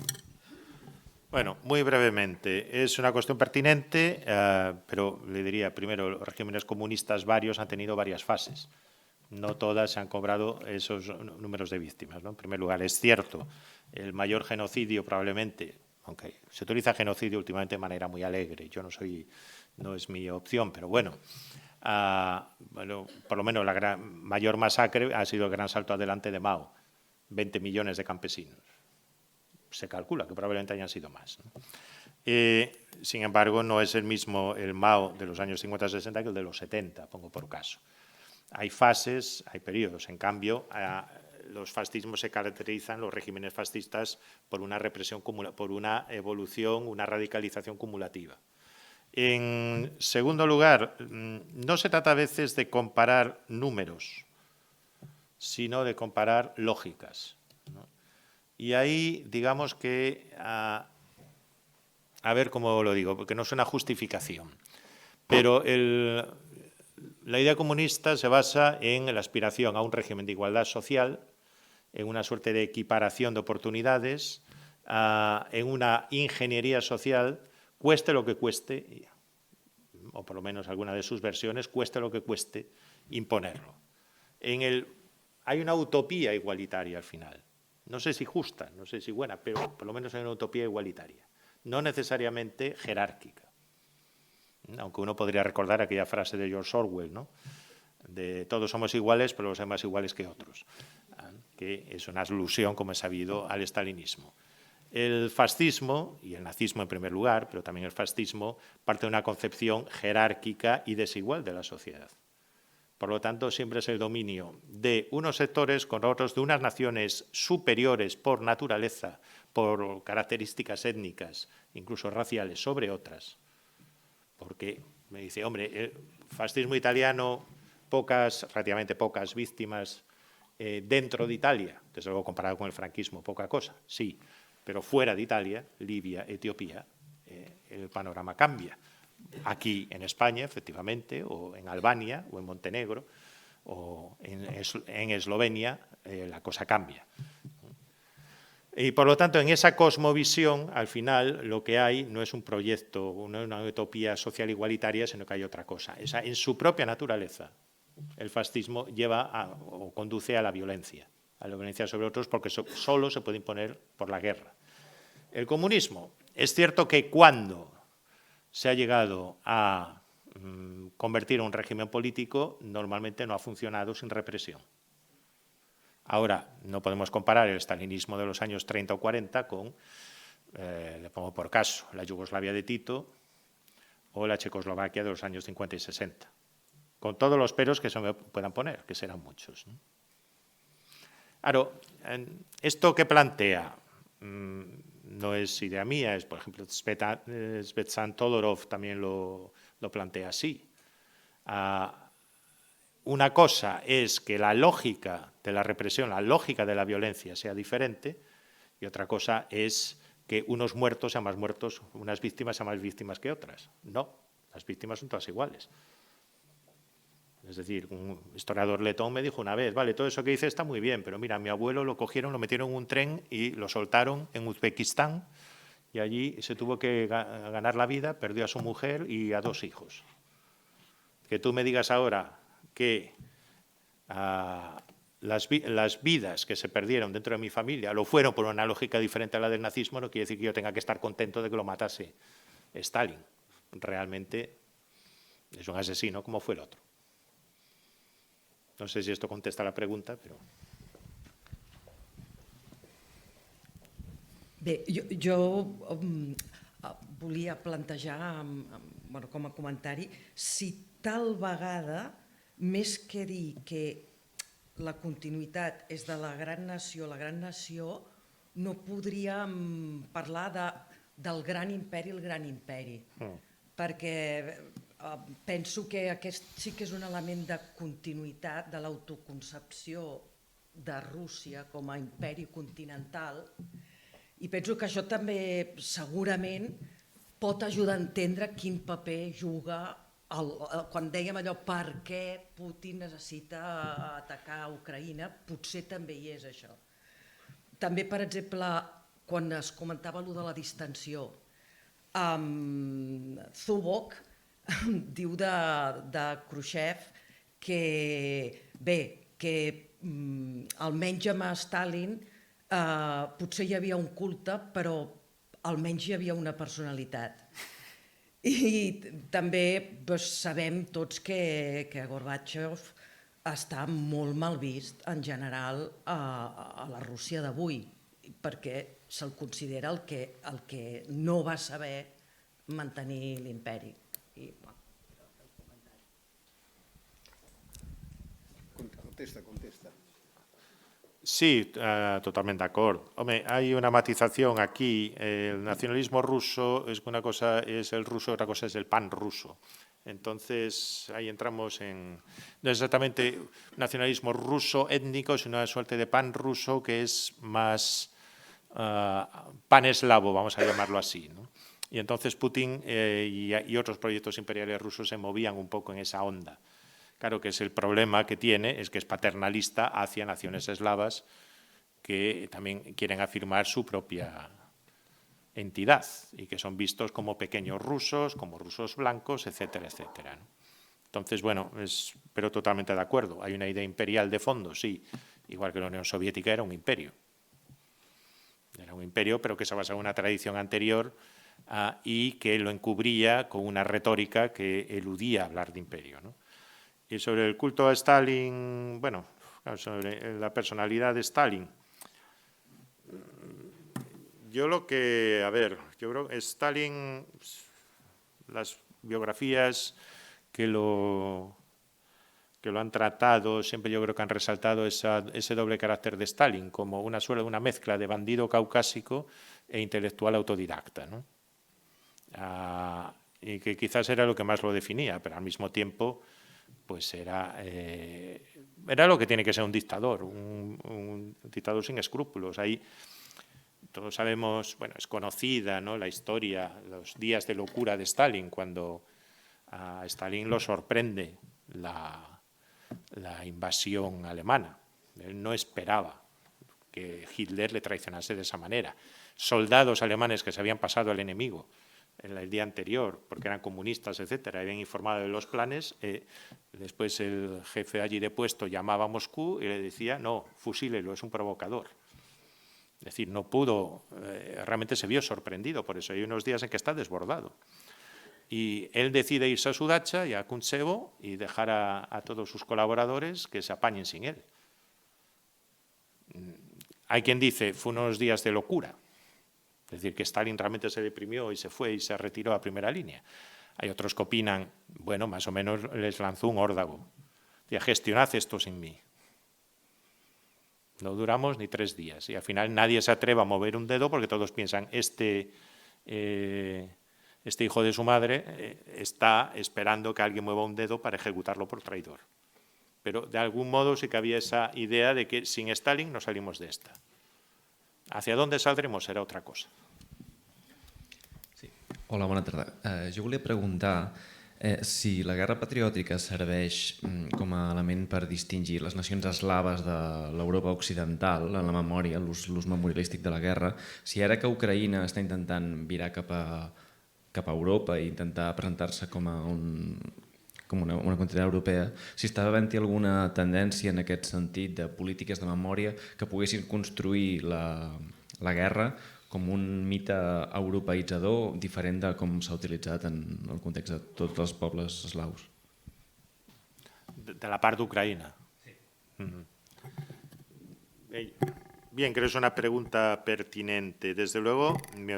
Bueno, muy brevemente, es una cuestión pertinente, pero le diría, primero, los regímenes comunistas varios han tenido varias fases. No todas se han cobrado esos números de víctimas, ¿no? En primer lugar, es cierto, el mayor genocidio probablemente, aunque se utiliza genocidio últimamente de manera muy alegre, no es mi opción, pero bueno, por lo menos la mayor masacre ha sido el gran salto adelante de Mao, 20 millones de campesinos. Se calcula que probablemente hayan sido más, ¿no? Sin embargo, no es el mismo el Mao de los años 50-60 que el de los 70, pongo por caso. Hay fases, hay periodos. En cambio, los fascismos se caracterizan, los regímenes fascistas, por una represión, por una evolución, una radicalización cumulativa. En segundo lugar, no se trata a veces de comparar números, sino de comparar lógicas, ¿no? Y ahí, digamos que, a ver cómo lo digo, porque no es una justificación, pero la idea comunista se basa en la aspiración a un régimen de igualdad social, en una suerte de equiparación de oportunidades, en una ingeniería social, cueste lo que cueste, o por lo menos alguna de sus versiones, cueste lo que cueste, imponerlo. Hay una utopía igualitaria al final. No sé si justa, no sé si buena, pero por lo menos hay una utopía igualitaria, no necesariamente jerárquica. Aunque uno podría recordar aquella frase de George Orwell, ¿no? De todos somos iguales, pero los hay más iguales que otros, que es una alusión, como es sabido, al estalinismo. El fascismo, y el nazismo en primer lugar, pero también el fascismo, parte de una concepción jerárquica y desigual de la sociedad. Por lo tanto, siempre es el dominio de unos sectores con otros, de unas naciones superiores por naturaleza, por características étnicas, incluso raciales, sobre otras. Porque me dice, hombre, el fascismo italiano, relativamente pocas víctimas dentro de Italia, desde luego comparado con el franquismo, poca cosa, sí, pero fuera de Italia, Libia, Etiopía, el panorama cambia. Aquí en España, efectivamente, o en Albania, o en Montenegro, o en Eslovenia, la cosa cambia. Y por lo tanto, en esa cosmovisión, al final, lo que hay no es un proyecto, una utopía social igualitaria, sino que hay otra cosa. En su propia naturaleza, el fascismo lleva o conduce a la violencia sobre otros, porque solo se puede imponer por la guerra. El comunismo, es cierto que cuando se ha llegado a convertir en un régimen político, normalmente no ha funcionado sin represión. Ahora, no podemos comparar el estalinismo de los años 30 o 40 con, le pongo por caso, la Yugoslavia de Tito o la Checoslovaquia de los años 50 y 60, con todos los peros que se me puedan poner, que serán muchos, ¿no? Claro, esto que plantea no es idea mía, es, por ejemplo, Svetlana Todorov también lo plantea así. Una cosa es que la lógica de la represión, la lógica de la violencia sea diferente, y otra cosa es que unos muertos sean más muertos, unas víctimas sean más víctimas que otras. No, las víctimas son todas iguales. Es decir, un historiador letón me dijo una vez, vale, todo eso que dice está muy bien, pero mira, a mi abuelo lo cogieron, lo metieron en un tren y lo soltaron en Uzbekistán, y allí se tuvo que ganar la vida, perdió a su mujer y a 2 hijos. Que tú me digas ahora que las vidas que se perdieron dentro de mi familia lo fueron por una lógica diferente a la del nazismo, no quiere decir que yo tenga que estar contento de que lo matase Stalin. Realmente es un asesino como fue el otro. No sé si esto contesta la pregunta, però... Bé, jo volia plantejar, bueno, com a comentari, si tal vegada, més que dir que la continuïtat és de la gran nació, no podríem parlar del gran imperi, el gran imperi, perquè penso que aquest sí que és un element de continuïtat de l'autoconcepció de Rússia com a imperi continental, i penso que això també segurament pot ajudar a entendre quin paper juga, quan dèiem allò per què Putin necessita atacar a Ucraïna, potser també hi és això. També, per exemple, quan es comentava allò de la distensió, Zubok diu de Khrushchev que, bé, que almenys amb Stalin potser hi havia un culte, però almenys hi havia una personalitat. I també sabem tots que Gorbachev està molt mal vist en general a la Rússia d'avui, perquè se'l considera el que no va saber mantenir l'imperi. Contesta. Sí, totalmente de acuerdo. Hombre, hay una matización aquí. El nacionalismo ruso es una cosa es el ruso, otra cosa es el pan ruso. Entonces, ahí entramos en... No es exactamente nacionalismo ruso étnico, sino una suerte de pan ruso que es más pan eslavo, vamos a llamarlo así, ¿no? Y entonces Putin y otros proyectos imperiales rusos se movían un poco en esa onda. Claro que es el problema que tiene, es que es paternalista hacia naciones eslavas que también quieren afirmar su propia entidad y que son vistos como pequeños rusos, como rusos blancos, etcétera, etcétera, ¿no? Entonces, bueno, pero totalmente de acuerdo. Hay una idea imperial de fondo, sí, igual que la Unión Soviética era un imperio. Era un imperio, pero que se basaba en una tradición anterior y que lo encubría con una retórica que eludía hablar de imperio, ¿no? Y sobre el culto a Stalin, bueno, sobre la personalidad de Stalin, yo creo que Stalin, las biografías que lo han tratado, siempre yo creo que han resaltado ese doble carácter de Stalin, como una mezcla de bandido caucásico e intelectual autodidacta, ¿no? y que quizás era lo que más lo definía, pero al mismo tiempo pues era lo que tiene que ser un dictador, un dictador sin escrúpulos. Ahí todos sabemos, bueno, es conocida, ¿no?, la historia, los días de locura de Stalin, cuando a Stalin lo sorprende la invasión alemana. Él no esperaba que Hitler le traicionase de esa manera. Soldados alemanes que se habían pasado al enemigo el día anterior, porque eran comunistas, etcétera, habían informado de los planes. Después el jefe allí de puesto llamaba a Moscú y le decía, no, fusílelo, es un provocador. Es decir, no pudo, realmente se vio sorprendido por eso. Hay unos días en que está desbordado. Y él decide irse a su dacha y a Kuntsevo y dejar a todos sus colaboradores que se apañen sin él. Hay quien dice, fue unos días de locura. Es decir, que Stalin realmente se deprimió y se fue y se retiró a primera línea. Hay otros que opinan, bueno, más o menos les lanzó un órdago. Decía, gestionad esto sin mí. No duramos ni 3 días. Y al final nadie se atreve a mover un dedo porque todos piensan, este hijo de su madre está esperando que alguien mueva un dedo para ejecutarlo por traidor. Pero de algún modo sí que había esa idea de que sin Stalin no salimos de esta. Hacia dónde saldremos serà otra cosa. Sí. Hola, bona tarda. Jo volia preguntar si la guerra patriòtica serveix com a element per distingir les nacions eslaves de l'Europa occidental en la memòria, l'ús memorialístic de la guerra, si ara que Ucraïna està intentant virar cap a Europa i intentar presentar-se com una continent europea, si estava havent-hi alguna tendència en aquest sentit de polítiques de memòria que poguessin construir la guerra com un mite europeïtzador diferent de com s'ha utilitzat en el context de tots els pobles eslaus. De la part d'Ucraïna. Sí. Bien, creo que es una pregunta pertinente. Desde luego, mi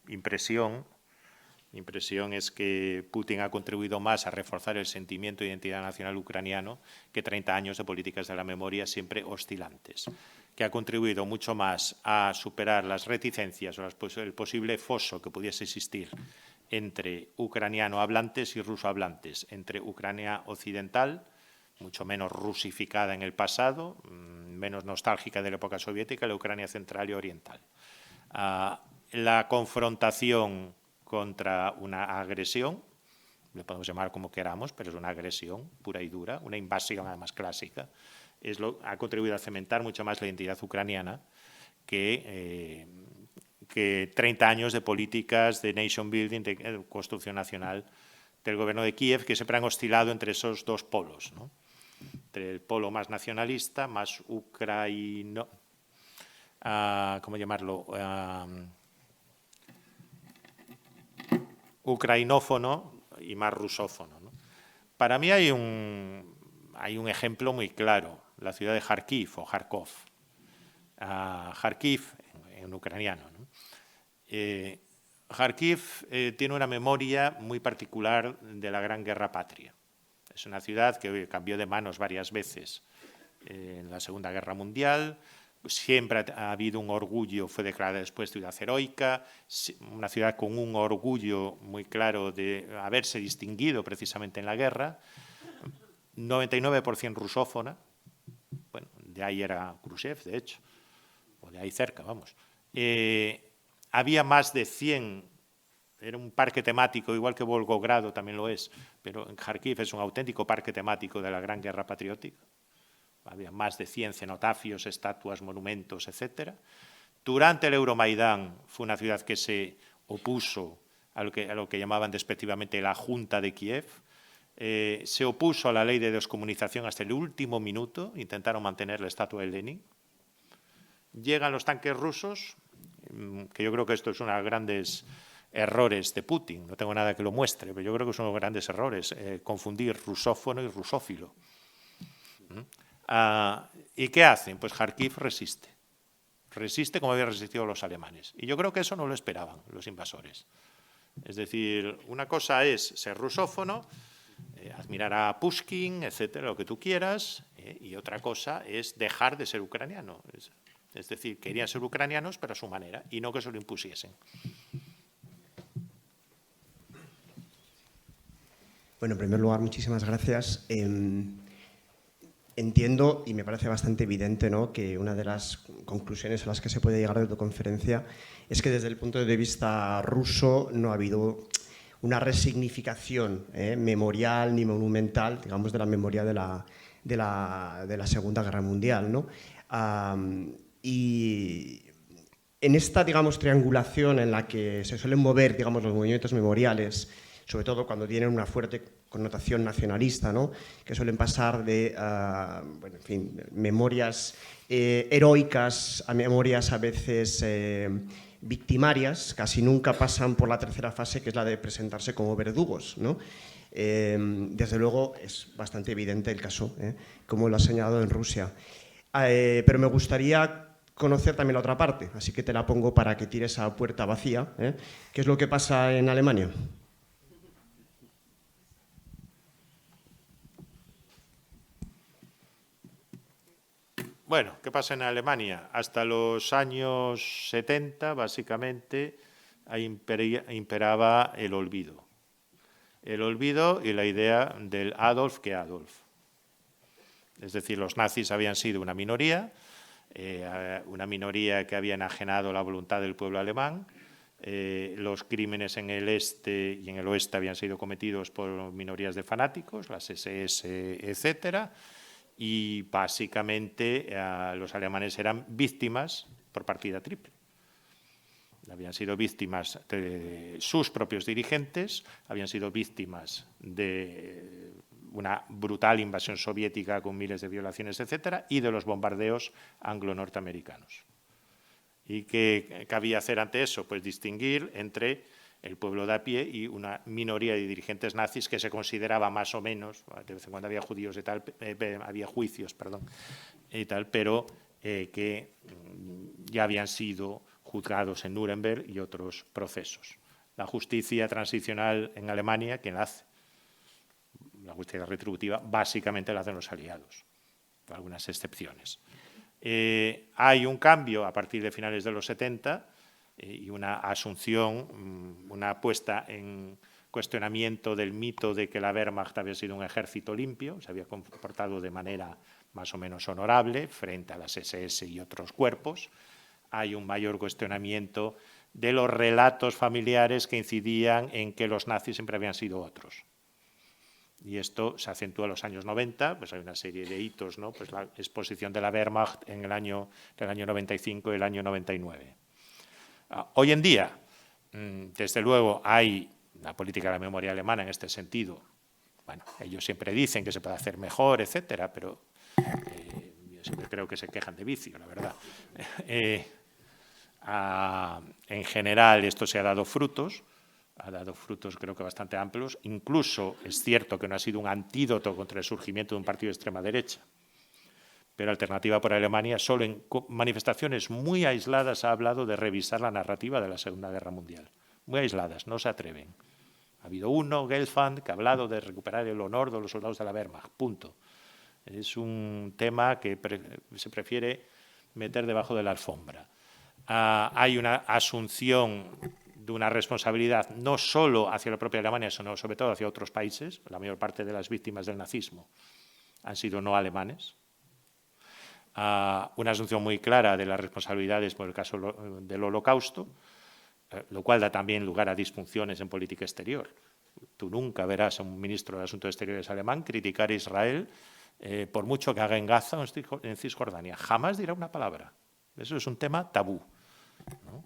impresión es que Putin ha contribuido más a reforzar el sentimiento de identidad nacional ucraniano que 30 años de políticas de la memoria siempre oscilantes, que ha contribuido mucho más a superar las reticencias o el posible foso que pudiese existir entre ucraniano hablantes y ruso hablantes, entre Ucrania occidental, mucho menos rusificada en el pasado, menos nostálgica de la época soviética, y la Ucrania central y oriental. La confrontación contra una agresión, le podemos llamar como queramos, pero es una agresión pura y dura, una invasión además clásica, ha contribuido a cementar mucho más la identidad ucraniana que 30 años de políticas de nation building, de construcción nacional del gobierno de Kiev, que siempre han oscilado entre esos dos polos, ¿no? Entre el polo más nacionalista, más ucraino, ¿cómo llamarlo?, ucrainófono y más rusófono, ¿no? Para mí hay un ejemplo muy claro, la ciudad de Kharkiv o Kharkov. Kharkiv en ucraniano, ¿no? Kharkiv tiene una memoria muy particular de la Gran Guerra Patria. Es una ciudad que cambió de manos varias veces en la Segunda Guerra Mundial. Siempre ha habido un orgullo, fue declarada después ciudad heroica, una ciudad con un orgullo muy claro de haberse distinguido precisamente en la guerra, 99% rusófona, bueno, de ahí era Khrushchev, de hecho, o de ahí cerca, vamos. Había más de 100, era un parque temático, igual que Volgogrado también lo es, pero en Kharkiv es un auténtico parque temático de la Gran Guerra Patriótica. Había más de 100 cenotafios, estatuas, monumentos, etc. Durante el Euromaidán fue una ciudad que se opuso a lo que llamaban despectivamente la Junta de Kiev, se opuso a la ley de descomunización hasta el último minuto, intentaron mantener la estatua de Lenin. Llegan los tanques rusos, que yo creo que esto es uno de los grandes errores de Putin, no tengo nada que lo muestre, pero yo creo que es uno de los grandes errores, confundir rusófono y rusófilo. ¿Y qué hacen? Pues Kharkiv resiste como habían resistido los alemanes. Y yo creo que eso no lo esperaban los invasores. Es decir, una cosa es ser rusófono, admirar a Pushkin, etcétera, lo que tú quieras, y otra cosa es dejar de ser ucraniano. Es decir, querían ser ucranianos, pero a su manera, y no que se lo impusiesen. Bueno, en primer lugar, muchísimas gracias. Entiendo y me parece bastante evidente, ¿no?, que una de las conclusiones a las que se puede llegar de tu conferencia es que desde el punto de vista ruso no ha habido una resignificación memorial ni monumental, digamos, de la memoria de la Segunda Guerra Mundial, ¿no? Y en esta, digamos, triangulación en la que se suelen mover, digamos, los movimientos memoriales, sobre todo cuando tienen una fuerte connotación nacionalista, ¿no?, que suelen pasar de bueno, en fin, memorias heroicas a memorias a veces victimarias, casi nunca pasan por la tercera fase, que es la de presentarse como verdugos, ¿no? Desde luego es bastante evidente el caso, como lo ha señalado en Rusia. Pero me gustaría conocer también la otra parte, así que te la pongo para que tires a puerta vacía. ¿Qué es lo que pasa en Alemania? Bueno, ¿qué pasa en Alemania? Hasta los años 70, básicamente, ahí imperaba el olvido. El olvido y la idea del Adolf que Adolf. Es decir, los nazis habían sido una minoría que había enajenado la voluntad del pueblo alemán. Los crímenes en el este y en el oeste habían sido cometidos por minorías de fanáticos, las SS, etcétera. Y básicamente los alemanes eran víctimas por partida triple. Habían sido víctimas de sus propios dirigentes, habían sido víctimas de una brutal invasión soviética con miles de violaciones, etcétera, y de los bombardeos anglo-norteamericanos. ¿Y qué cabía hacer ante eso? Pues distinguir entre el pueblo de a pie y una minoría de dirigentes nazis que se consideraba más o menos, de vez en cuando había judíos y tal, había juicios, perdón, y tal, pero que ya habían sido juzgados en Nuremberg y otros procesos. La justicia transicional en Alemania, ¿quién la hace? La justicia retributiva básicamente la hacen los aliados, con algunas excepciones. Hay un cambio a partir de finales de los 70 y una asunción, una puesta en cuestionamiento del mito de que la Wehrmacht había sido un ejército limpio, se había comportado de manera más o menos honorable frente a las SS y otros cuerpos. Hay un mayor cuestionamiento de los relatos familiares que incidían en que los nazis siempre habían sido otros. Y esto se acentúa en los años 90, pues hay una serie de hitos, ¿no? Pues la exposición de la Wehrmacht en el año 95 y el año 99. Hoy en día, desde luego, hay una política de la memoria alemana en este sentido. Bueno, ellos siempre dicen que se puede hacer mejor, etcétera, pero yo siempre creo que se quejan de vicio, la verdad. En general, esto se ha dado frutos creo que bastante amplios. Incluso es cierto que no ha sido un antídoto contra el surgimiento de un partido de extrema derecha, pero Alternativa por Alemania solo en manifestaciones muy aisladas ha hablado de revisar la narrativa de la Segunda Guerra Mundial. Muy aisladas, no se atreven. Ha habido uno, Gelfand, que ha hablado de recuperar el honor de los soldados de la Wehrmacht, punto. Es un tema que se prefiere meter debajo de la alfombra. Hay una asunción de una responsabilidad no solo hacia la propia Alemania, sino sobre todo hacia otros países. La mayor parte de las víctimas del nazismo han sido no alemanes. Una asunción muy clara de las responsabilidades por el caso del Holocausto, lo cual da también lugar a disfunciones en política exterior. Tú nunca verás a un ministro de Asuntos Exteriores alemán criticar a Israel por mucho que haga en Gaza o en Cisjordania. Jamás dirá una palabra. Eso es un tema tabú, ¿no?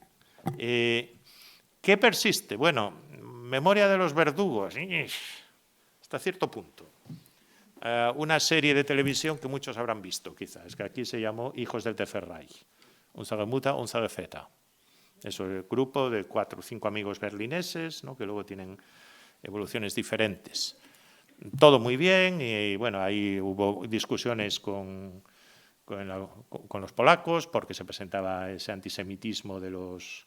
¿Qué persiste? Bueno, memoria de los verdugos, hasta cierto punto. Una serie de televisión que muchos habrán visto, quizás, que aquí se llamó Hijos del Tercer Reich. Unsere Mutter, unsere Väter. Eso es el grupo de 4 o 5 amigos berlineses, ¿no?, que luego tienen evoluciones diferentes. Todo muy bien y, bueno, ahí hubo discusiones con los polacos porque se presentaba ese antisemitismo de los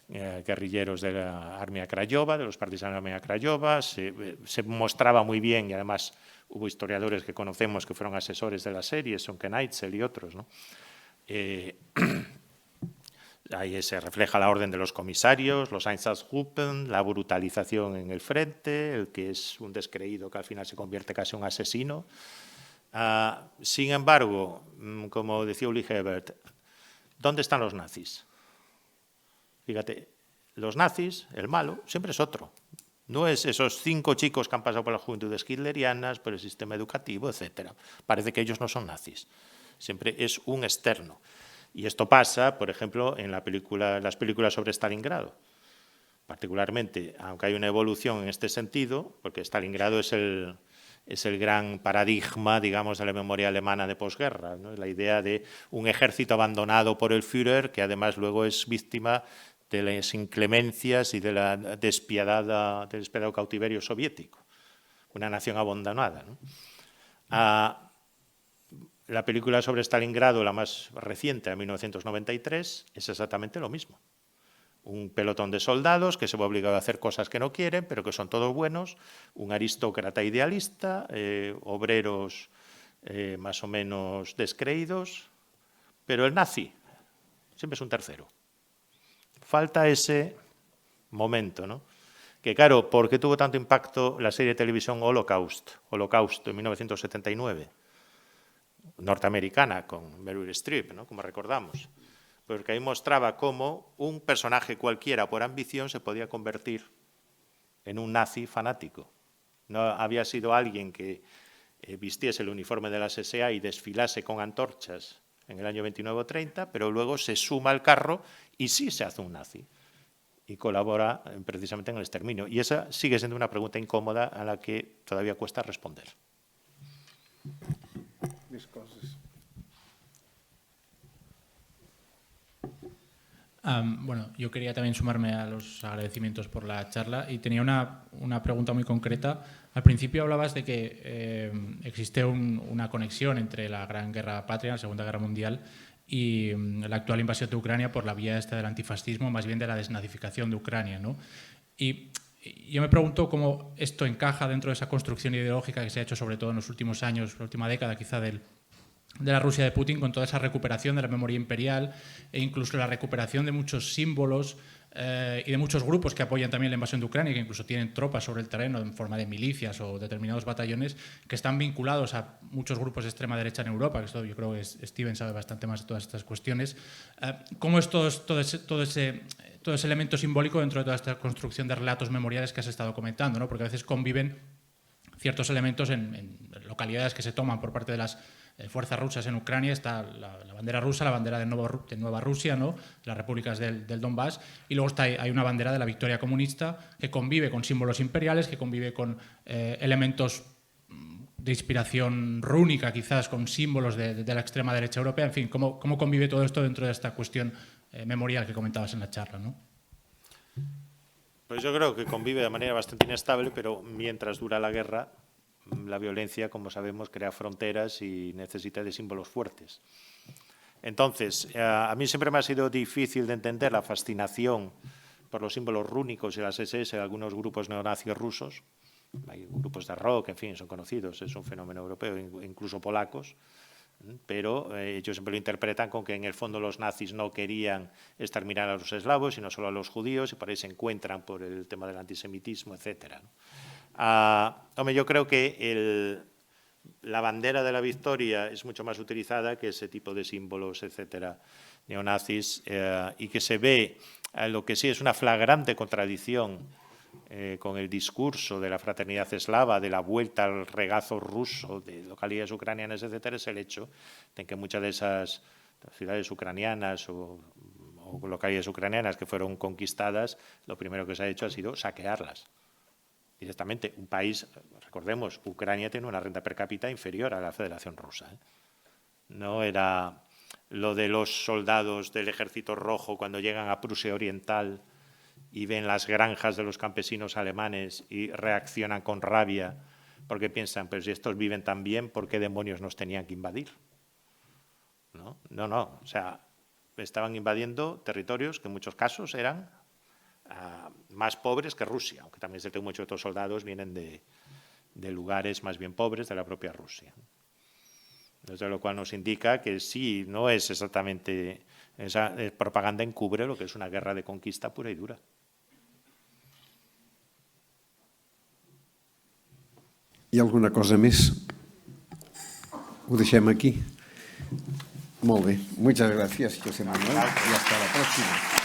guerrilleros de la Armia Krajowa, de los partisanos de la Armia Krajowa, se mostraba muy bien y además hubo historiadores que conocemos que fueron asesores de la serie, Sonke Neitzel y otros, ¿no? Ahí se refleja la orden de los comisarios, los Einsatzgruppen, la brutalización en el frente, el que es un descreído que al final se convierte casi en un asesino. Sin embargo, como decía Uli Hebert, ¿dónde están los nazis? Fíjate, los nazis, el malo, siempre es otro. No es esos 5 chicos que han pasado por las juventudes hitlerianas, por el sistema educativo, etc. Parece que ellos no son nazis. Siempre es un externo. Y esto pasa, por ejemplo, en las películas sobre Stalingrado. Particularmente, aunque hay una evolución en este sentido, porque Stalingrado es el gran paradigma, digamos, de la memoria alemana de posguerra, ¿no? La idea de un ejército abandonado por el Führer, que además luego es víctima de las inclemencias y de del despiadado cautiverio soviético. Una nación abandonada, ¿no? La película sobre Stalingrado, la más reciente, de 1993, es exactamente lo mismo. Un pelotón de soldados que se va obligado a hacer cosas que no quieren, pero que son todos buenos, un aristócrata idealista, obreros más o menos descreídos, pero el nazi siempre es un tercero. Falta ese momento, ¿no? Que claro, ¿por qué tuvo tanto impacto la serie de televisión Holocausto, en 1979? Norteamericana, con Meryl Streep, ¿no? Como recordamos. Porque ahí mostraba cómo un personaje cualquiera por ambición se podía convertir en un nazi fanático. No había sido alguien que vistiese el uniforme de las SA y desfilase con antorchas en el año 29 o 30, pero luego se suma al carro y sí se hace un nazi y colabora precisamente en el exterminio. Y esa sigue siendo una pregunta incómoda a la que todavía cuesta responder. Més coses. Bueno, yo quería también sumarme a los agradecimientos por la charla y tenía una pregunta muy concreta. Al principio hablabas de que existe una conexión entre la Gran Guerra Patria, la Segunda Guerra Mundial, y la actual invasión de Ucrania por la vía esta del antifascismo, más bien de la desnazificación de Ucrania, ¿no? Y yo me pregunto cómo esto encaja dentro de esa construcción ideológica que se ha hecho sobre todo en los últimos años, la última década quizá de la Rusia de Putin, con toda esa recuperación de la memoria imperial e incluso la recuperación de muchos símbolos y de muchos grupos que apoyan también la invasión de Ucrania, que incluso tienen tropas sobre el terreno en forma de milicias o determinados batallones que están vinculados a muchos grupos de extrema derecha en Europa, que esto yo creo que Steven sabe bastante más de todas estas cuestiones. ¿Cómo es todo ese elemento simbólico dentro de toda esta construcción de relatos memoriales que has estado comentando, ¿no? Porque a veces conviven ciertos elementos en localidades que se toman por parte de las fuerzas rusas en Ucrania. Está la bandera rusa, la bandera de Nueva Rusia, ¿no? Las repúblicas del Donbass, y luego hay una bandera de la victoria comunista que convive con símbolos imperiales, que convive con elementos de inspiración rúnica, quizás con símbolos de la extrema derecha europea. En fin, ¿cómo convive todo esto dentro de esta cuestión memorial que comentabas en la charla, ¿no? Pues yo creo que convive de manera bastante inestable, pero mientras dura la guerra, la violencia, como sabemos, crea fronteras y necesita de símbolos fuertes. Entonces, a mí siempre me ha sido difícil de entender la fascinación por los símbolos rúnicos y las SS de algunos grupos neonazis rusos. Hay grupos de rock, en fin, son conocidos, es un fenómeno europeo, incluso polacos, pero ellos siempre lo interpretan con que en el fondo los nazis no querían exterminar a los eslavos, sino solo a los judíos, y por ahí se encuentran por el tema del antisemitismo, etc. Hombre, yo creo que la bandera de la victoria es mucho más utilizada que ese tipo de símbolos, etcétera, neonazis, y que se ve lo que sí es una flagrante contradicción con el discurso de la fraternidad eslava, de la vuelta al regazo ruso de localidades ucranianas, etcétera, es el hecho de que muchas de esas ciudades ucranianas o localidades ucranianas que fueron conquistadas, lo primero que se ha hecho ha sido saquearlas. Directamente, un país, recordemos, Ucrania tiene una renta per cápita inferior a la Federación Rusa. No era lo de los soldados del Ejército Rojo cuando llegan a Prusia Oriental y ven las granjas de los campesinos alemanes y reaccionan con rabia porque piensan, pero si estos viven tan bien, ¿por qué demonios nos tenían que invadir? No, o sea, estaban invadiendo territorios que en muchos casos eran más pobres que Rusia, aunque también se que muchos de estos soldados vienen de lugares más bien pobres de la propia Rusia. Desde lo cual nos indica que sí, no es exactamente, esa propaganda encubre lo que es una guerra de conquista pura y dura. Hi ha alguna cosa més? Ho deixem aquí? Molt bé. Muchas gracias, José Manuel. Y hasta la próxima.